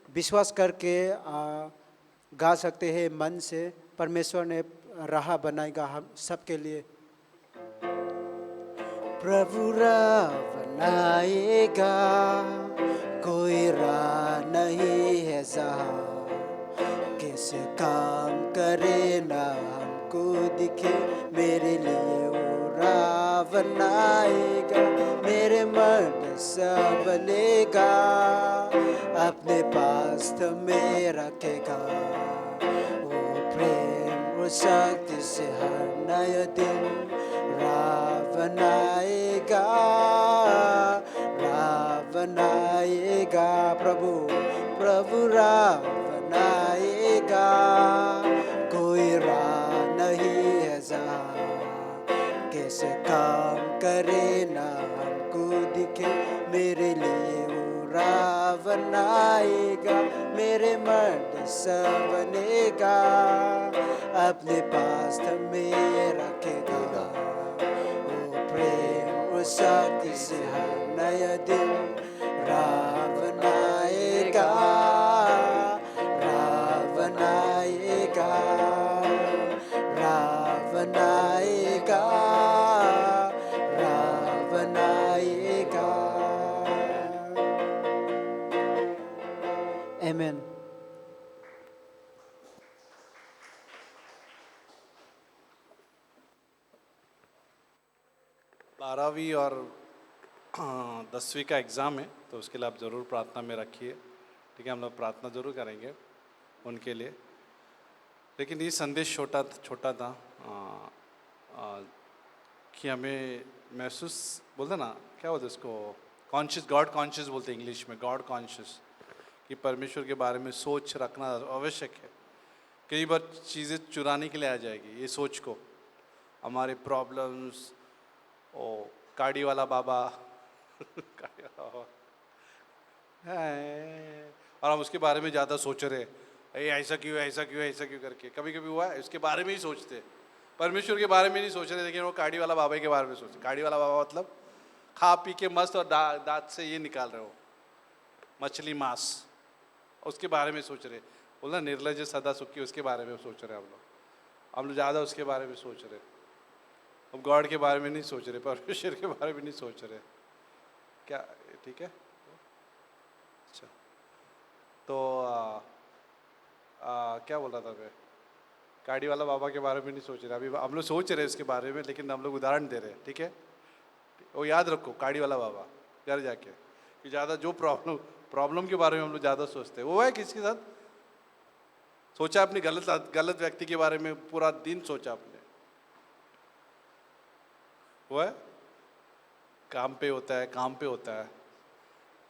विश्वास करके गा सकते हैं मन से। परमेश्वर ने राह बनाएगा हम सबके लिए। प्रभु राह बनाएगा, कोई राह नहीं है जहाँ कैसे काम करे ना हमको दिखे। मेरे लिए वो राह बनाएगा, मेरे मन सा बनेगा, अपने पास में रखेगा। वो प्रेम और शक्ति से हर नया दिन राह बनाएगा, राह बनाएगा। प्रभु राह बनाएगा, कोई राह नहीं है जहाँ कैसे काम करे ना हमको दिखे। मेरे लिए वो राह बनाएगा, मेरे मन सा बनेगा, अपने पास में रखेगा। वो प्रेम और शक्ति से हर नया दिन राह बनाएगा, राह बनाएगा, राह बनाएगा, राह बनाएगा। आमीन। 12वीं और 10वीं का एग्ज़ाम है, तो उसके लिए आप ज़रूर प्रार्थना में रखिए, ठीक है। हम लोग प्रार्थना ज़रूर करेंगे उनके लिए। लेकिन ये संदेश छोटा था कि हमें महसूस बोलते ना, क्या बोलते इसको, कॉन्शियस, गॉड कॉन्शियस बोलते हैं इंग्लिश में, गॉड कॉन्शियस, कि परमेश्वर के बारे में सोच रखना आवश्यक है। कई बार चीज़ें चुराने के लिए आ जाएगी ये सोच को, हमारे प्रॉब्लम्स, ओ गाड़ी वाला बाबा गाड़ी वाला बाबा है, और हम उसके बारे में ज़्यादा सोच रहे, ये ऐसा क्यों, ऐसा क्यों, ऐसा क्यों करके। कभी कभी हुआ है उसके बारे में ही सोचते, परमेश्वर के बारे में नहीं सोच रहे, लेकिन वो गाड़ी वाला बाबा के बारे में सोचते। गाड़ी वाला बाबा मतलब खा पी के मस्त और दांत से ये निकाल रहे हो मछली मांस, उसके बारे में सोच रहे। बोलना निर्लज सदा सुखी, उसके बारे में सोच रहे हम लोग ज़्यादा उसके बारे में सोच रहे। हम गॉड के बारे में नहीं सोच रहे, परमेश्वर के बारे में नहीं सोच रहे। क्या ठीक है? अच्छा, तो क्या बोल रहा था मैं, गाड़ी वाला बाबा के बारे में नहीं सोच रहे। अभी हम लोग सोच रहे हैं उसके बारे में, लेकिन हम लोग उदाहरण दे रहे हैं, ठीक है। वो याद रखो, गाड़ी वाला बाबा घर जाके, कि ज़्यादा जो प्रॉब्लम के बारे में हम लोग ज़्यादा सोचते हैं। वो है किसके साथ सोचा, अपनी गलत व्यक्ति के बारे में पूरा दिन सोचा आपने। वो है काम पे होता है, काम पे होता है,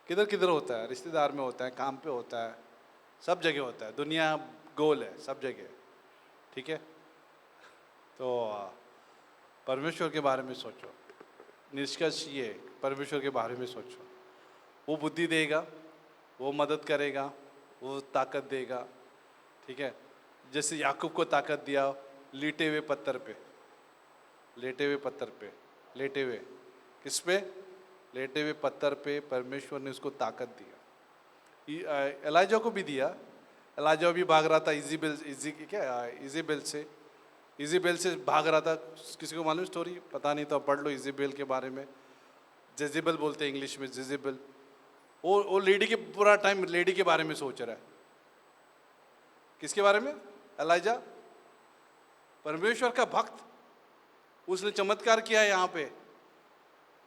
किधर किधर होता है, रिश्तेदार में होता है, काम पे होता है, सब जगह होता है। दुनिया गोल है सब जगह, ठीक है। तो परमेश्वर के बारे में सोचो। निष्कर्ष ये, परमेश्वर के बारे में सोचो। वो बुद्धि देगा, वो मदद करेगा, वो ताकत देगा, ठीक है। जैसे याकूब को ताकत दिया लेटे हुए पत्थर पे, लेटे हुए पत्थर पे, लेटे हुए किस पे, लेटे हुए पत्थर पे परमेश्वर ने उसको ताकत दिया। एलाजा को भी दिया। एलाजा भी भाग रहा था इजेबेल से, इज़ेबेल से भाग रहा था। किसी को मालूम स्टोरी? पता नहीं तो पढ़ लो इज़ेबेल के बारे में। जेजेबल बोलते हैं इंग्लिश में, जेजेबल। वो लेडी के पूरा टाइम लेडी के बारे में सोच रहा है। किसके बारे में? एलाइजा, परमेश्वर का भक्त। उसने चमत्कार किया यहाँ पे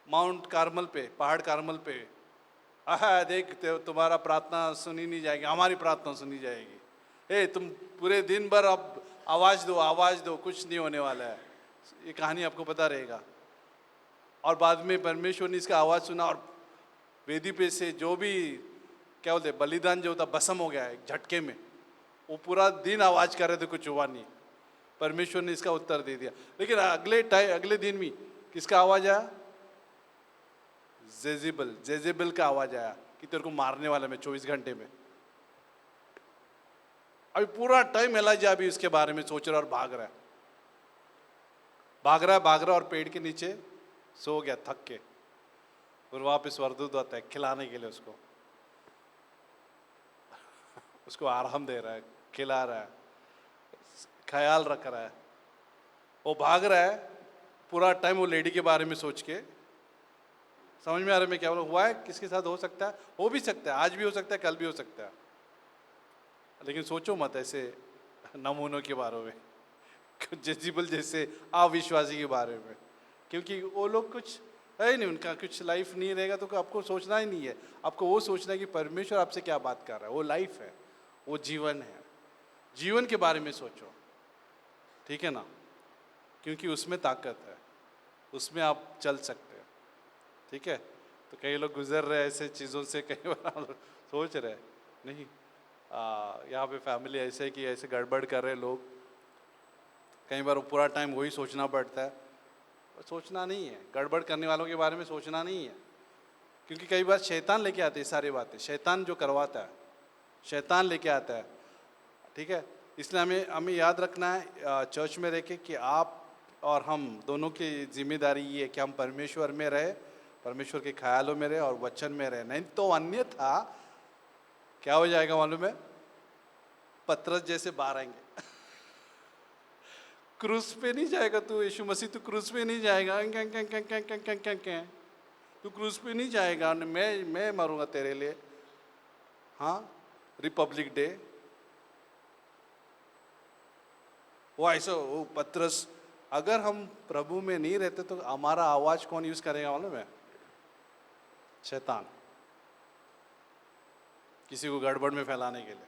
माउंट कार्मल पे, पहाड़ कार्मल पे। देख तुम्हारा प्रार्थना सुनी नहीं जाएगी, हमारी प्रार्थना सुनी जाएगी। तुम पूरे दिन भर अब आवाज दो, कुछ नहीं होने वाला है। ये कहानी आपको पता रहेगा। और बाद में परमेश्वर ने इसका आवाज सुना और वेदी पे से जो भी क्या बोलते बलिदान जो था भस्म हो गया एक झटके में। वो पूरा दिन आवाज कर रहे थे, कुछ हुआ नहीं। परमेश्वर ने इसका उत्तर दे दिया। लेकिन अगले दिन भी किसका आवाज आया? जेजेबल का आवाज आया कि तेरे को मारने वाला मैं 24 घंटे में। अभी पूरा टाइम एलाइजा अभी उसके बारे में सोच रहा और भाग रहा है और पेड़ के नीचे सो गया थक के। और वापस स्वर्गदूत आता है खिलाने के लिए उसको आराम दे रहा है, खिला रहा है, ख्याल रख रहा है। वो भाग रहा है पूरा टाइम वो लेडी के बारे में सोच के। समझ में आ रहा है मैं क्या हुआ है? किसके साथ हो सकता है? हो भी सकता है, आज भी हो सकता है, कल भी हो सकता है। लेकिन सोचो मत ऐसे नमूनों के बारे में, जेजेबल जैसे अविश्वासी के बारे में, क्योंकि वो लोग कुछ है ही नहीं, उनका कुछ लाइफ नहीं रहेगा। तो आपको सोचना ही नहीं है, आपको वो सोचना है कि परमेश्वर आपसे क्या बात कर रहा है। वो लाइफ है, वो जीवन है। जीवन के बारे में सोचो, ठीक है ना? क्योंकि उसमें ताकत है, उसमें आप चल सकते हैं, ठीक है? तो कई लोग गुजर रहे हैं ऐसे चीज़ों से, कई बार सोच रहे नहीं यहाँ पे फैमिली ऐसे है कि ऐसे गड़बड़ कर रहे लोग। कई बार पूरा टाइम वही सोचना पड़ता है। सोचना नहीं है, गड़बड़ करने वालों के बारे में सोचना नहीं है, क्योंकि कई बार शैतान लेके आते हैं सारी बातें। शैतान जो करवाता है, शैतान लेके आता है, ठीक है? इसलिए हमें याद रखना है चर्च में रह के कि आप और हम दोनों की जिम्मेदारी ये है कि हम परमेश्वर में रहे, परमेश्वर के ख्यालों में रहे और वचन में रहे। नहीं तो अन्यथा क्या हो जाएगा मालूम है? पतरस जैसे बाहर आएंगे। क्रूज पे नहीं जाएगा तू, यीशु मसीह तू क्रूज पे नहीं जाएगा, तू क्रूज पे नहीं जाएगा, मैं मरूंगा तेरे लिए। हाँ, रिपब्लिक डे वो ऐसा। वो पतरस, अगर हम प्रभु में नहीं रहते तो हमारा आवाज कौन यूज करेगा मालूम है? शैतान, किसी को गड़बड़ में फैलाने के लिए।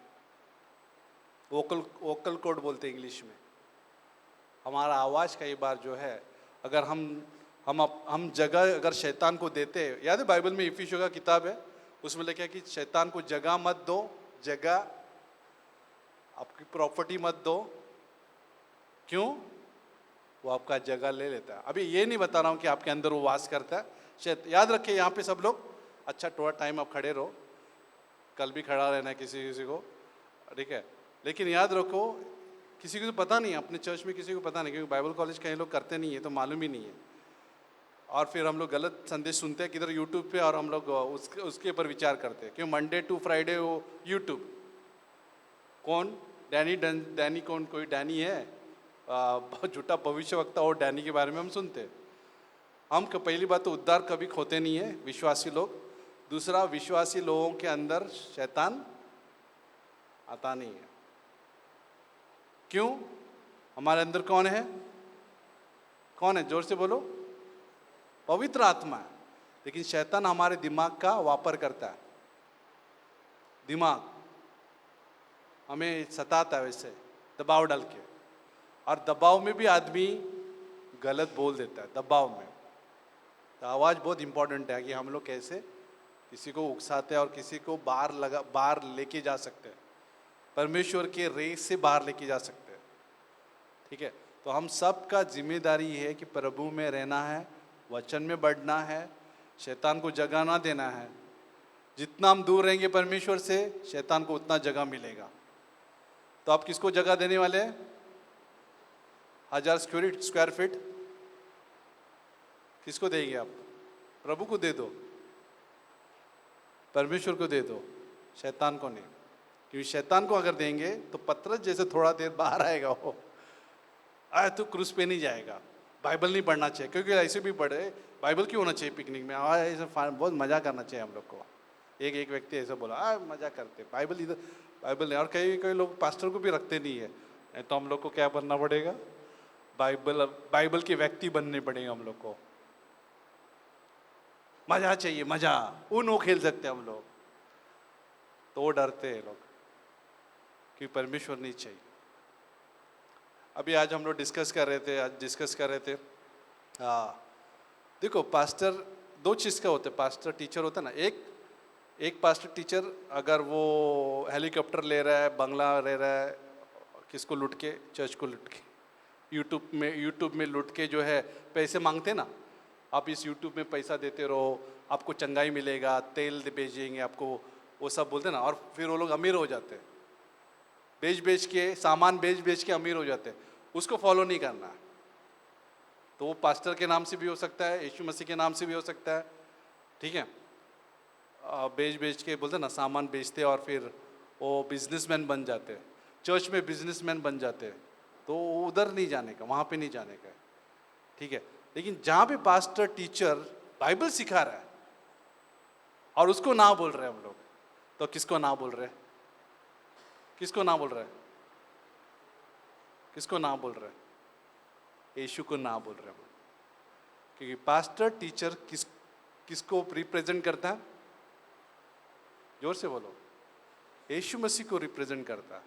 वोकल कोड बोलते हैं इंग्लिश में। हमारा आवाज कई बार जो है, अगर हम जगह अगर शैतान को देते हैं। याद है बाइबल में इफिसियों का किताब है, उसमें लिखा है कि शैतान को जगह मत दो, जगह आपकी प्रॉपर्टी मत दो। क्यों? वो आपका जगह ले लेता है। अभी ये नहीं बता रहा हूँ कि आपके अंदर वो वास करता है। याद रखिए यहाँ पे सब लोग, अच्छा थोड़ा टाइम आप खड़े रहो, कल भी खड़ा रहना है किसी को, ठीक है? लेकिन याद रखो, किसी को तो पता नहीं, अपने चर्च में किसी को पता नहीं, क्योंकि बाइबल कॉलेज कई लोग करते नहीं है तो मालूम ही नहीं है। और फिर हम लोग गलत संदेश सुनते हैं किधर यूट्यूब पे, और हम लोग उसके ऊपर विचार करते हैं। क्यों? मंडे टू फ्राइडे वो यूट्यूब। कौन? डैनी कौन? कोई डैनी है बहुत झूठा भविष्यवक्ता, और डैनी के बारे में हम सुनते हैं। हम पहली बात तो उद्धार कभी खोते नहीं है विश्वासी लोग। दूसरा, विश्वासी लोगों के अंदर शैतान आता नहीं है। क्यों? हमारे अंदर कौन है? कौन है? जोर से बोलो। पवित्र आत्मा है। लेकिन शैतान हमारे दिमाग का वापर करता है। दिमाग हमें सताता है वैसे दबाव डाल के, और दबाव में भी आदमी गलत बोल देता है। दबाव में तो आवाज़ बहुत इंपॉर्टेंट है कि हम लोग कैसे किसी को उकसाते हैं और किसी को बाहर लेके जा सकते हैं, परमेश्वर के रेस से बाहर लेके जा सकते हैं, ठीक है? तो हम सब का जिम्मेदारी है कि प्रभु में रहना है, वचन में बढ़ना है, शैतान को जगह ना देना है। जितना हम दूर रहेंगे परमेश्वर से, शैतान को उतना जगह मिलेगा। तो आप किसको जगह देने वाले हैं? 1000 स्क्वायर फीट किसको देंगे आप? प्रभु को दे दो, परमेश्वर को दे दो, शैतान को नहीं। क्योंकि शैतान को अगर देंगे तो पतरस जैसे थोड़ा देर बाहर आएगा वो, तू क्रूज पे नहीं जाएगा, बाइबल नहीं पढ़ना चाहिए, क्योंकि ऐसे भी पढ़े बाइबल क्यों होना चाहिए पिकनिक में, ऐसे बहुत मज़ा करना चाहिए हम लोग को। एक व्यक्ति ऐसा बोला, मज़ा करते, बाइबल इधर, बाइबल नहीं। और कई कई लोग पास्टर को भी रखते नहीं है, नहीं तो हम लोग को क्या बनना पड़ेगा, बाइबल के व्यक्ति बनने पड़ेंगे हम लोग को। मज़ा चाहिए, मज़ा, उनो खेल सकते हम लोग, तो वो डरते हैं लोग कि परमेश्वर नहीं चाहिए। अभी आज हम लोग डिस्कस कर रहे थे, देखो पास्टर दो चीज़ का होता है, पास्टर टीचर होता है ना, एक पास्टर टीचर अगर वो हेलीकॉप्टर ले रहा है, बंगला ले रहा है, किसको लूट के, चर्च को लूट के, यूट्यूब में लूट के जो है पैसे मांगते ना, आप इस यूट्यूब में पैसा देते रहो, आपको चंगाई मिलेगा, तेल भेजेंगे आपको, वो सब बोलते ना, और फिर वो लोग अमीर हो जाते हैं, सामान बेच के अमीर हो जाते हैं। उसको फॉलो नहीं करना है। तो वो पास्टर के नाम से भी हो सकता है, यीशु मसीह के नाम से भी हो सकता है, ठीक है। बेच के बोलते ना, सामान बेचते और फिर वो बिजनेसमैन बन जाते हैं, चर्च में बिजनेसमैन बन जाते हैं, तो उधर नहीं जाने का, वहाँ पे नहीं जाने का, ठीक है। लेकिन जहाँ पे पास्टर टीचर बाइबल सिखा रहा है और उसको ना बोल रहे हैं हम लोग, तो किसको ना बोल रहे हैं, किसको ना बोल रहे हैं, किसको ना बोल रहे हैं, यीशु को ना बोल रहे हैं। क्योंकि पास्टर टीचर किसको रिप्रेजेंट करता है, जोर से बोलो, यीशु मसीह को रिप्रेजेंट करता है।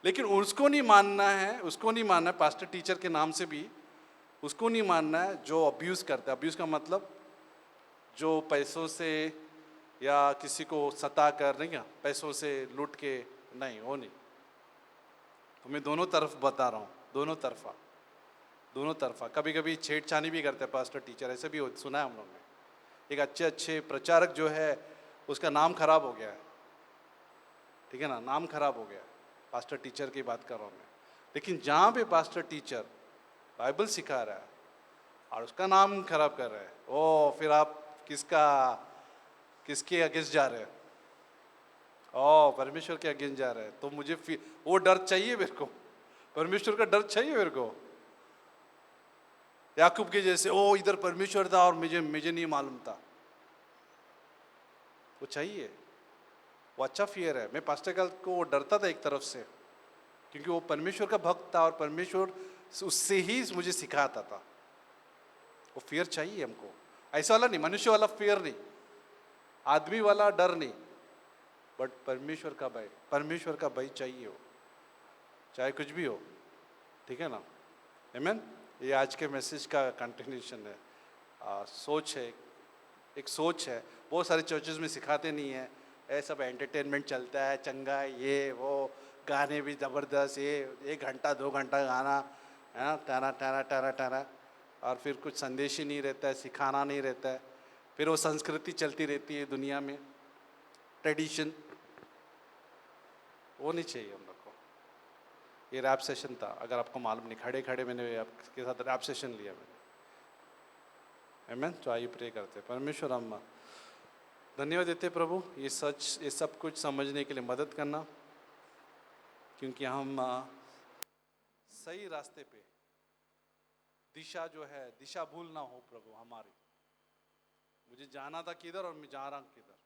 लेकिन उसको नहीं मानना है, पास्टर टीचर के नाम से भी उसको नहीं मानना है जो अब्यूज़ करता है। अब्यूज़ का मतलब जो पैसों से या किसी को सता कर, नहीं क्या, पैसों से लूट के, नहीं, वो नहीं। तो मैं दोनों तरफ बता रहा हूँ, दोनों तरफा। कभी कभी छेड़छानी भी करते हैं पास्टर टीचर, ऐसे भी सुना है हम लोग ने। एक अच्छे प्रचारक जो है उसका नाम खराब हो गया है, ठीक है ना, नाम खराब हो गया है, पास्टर टीचर की बात कर रहा हूँ मैं। लेकिन जहाँ पे पास्टर टीचर बाइबल सिखा रहा है और उसका नाम खराब कर रहा है, ओ फिर आप किसके अगेंस्ट जा रहे हैं, परमेश्वर के अगेंस्ट जा रहे हैं। तो मुझे वो डर चाहिए मेरे को, परमेश्वर का डर चाहिए मेरे को। याकूब के जैसे इधर परमेश्वर था और मुझे नहीं मालूम था, वो चाहिए, वो अच्छा फियर है। मैं पास्टर काल को डरता था एक तरफ से, क्योंकि वो परमेश्वर का भक्त था और परमेश्वर उससे ही मुझे सिखाता था। वो फियर चाहिए हमको, ऐसा वाला नहीं, मनुष्य वाला फियर नहीं, आदमी वाला डर नहीं, बट परमेश्वर का भय चाहिए, हो चाहे कुछ भी हो, ठीक है ना। आमीन। ये आज के मैसेज का कंटिन्यूशन है, सोच है। बहुत सारे चर्चेज में सिखाते नहीं है, ऐसा सब एंटरटेनमेंट चलता है, चंगा ये वो, गाने भी ज़बरदस्त, ये 1 घंटा 2 घंटा गाना है ना, टाना, और फिर कुछ संदेश ही नहीं रहता है, सिखाना नहीं रहता है। फिर वो संस्कृति चलती रहती है दुनिया में, ट्रेडिशन, वो नहीं चाहिए हम लोग को। ये रैप सेशन था, अगर आपको मालूम नहीं, खड़े मैंने आपके साथ रैप सेशन लिया मैंने। आमीन। तो आइए प्रे करते हैं। परमेश्वर, हम धन्यवाद देते प्रभु, ये सब कुछ समझने के लिए मदद करना, क्योंकि हम सही रास्ते पे, दिशा भूल ना हो प्रभु हमारी। मुझे जाना था किधर और मैं जा रहा हूँ किधर,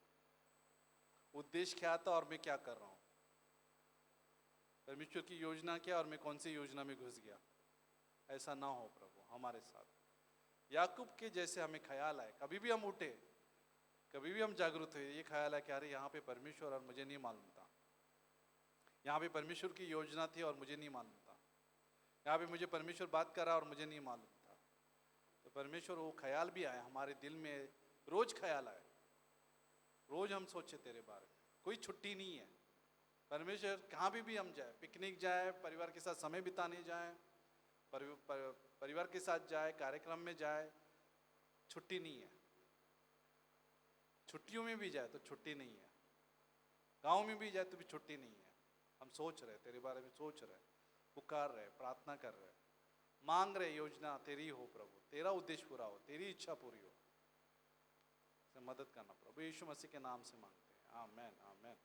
उद्देश्य क्या था और मैं क्या कर रहा हूँ, परमेश्वर की योजना क्या और मैं कौन सी योजना में घुस गया। ऐसा ना हो प्रभु हमारे साथ। याकूब के जैसे हमें ख्याल आए, कभी भी हम उठे, कभी भी हम जागरूक हुए, ये ख्याल है कि अरे यहाँ पे परमेश्वर और मुझे नहीं मालूम था, यहाँ पे परमेश्वर की योजना थी और मुझे नहीं मालूम था, यहाँ पे मुझे परमेश्वर बात कर रहा और मुझे नहीं मालूम था। तो परमेश्वर वो ख्याल भी आया हमारे दिल में, रोज ख्याल आए, रोज हम सोचे तेरे बारे में, कोई छुट्टी नहीं है। परमेश्वर कहाँ भी हम जाए, पिकनिक जाए, परिवार के साथ समय बिताने जाए, परिवार के साथ जाए, कार्यक्रम में जाए, छुट्टी नहीं है। छुट्टियों में भी जाए तो छुट्टी नहीं है, गांव में भी जाए तो भी छुट्टी नहीं है। हम सोच रहे तेरे बारे में, सोच रहे, पुकार रहे, प्रार्थना कर रहे, मांग रहे, योजना तेरी हो प्रभु, तेरा उद्देश्य पूरा हो, तेरी इच्छा पूरी हो, से मदद करना प्रभु, यीशु मसीह के नाम से मांगते हैं, आमेन आमेन।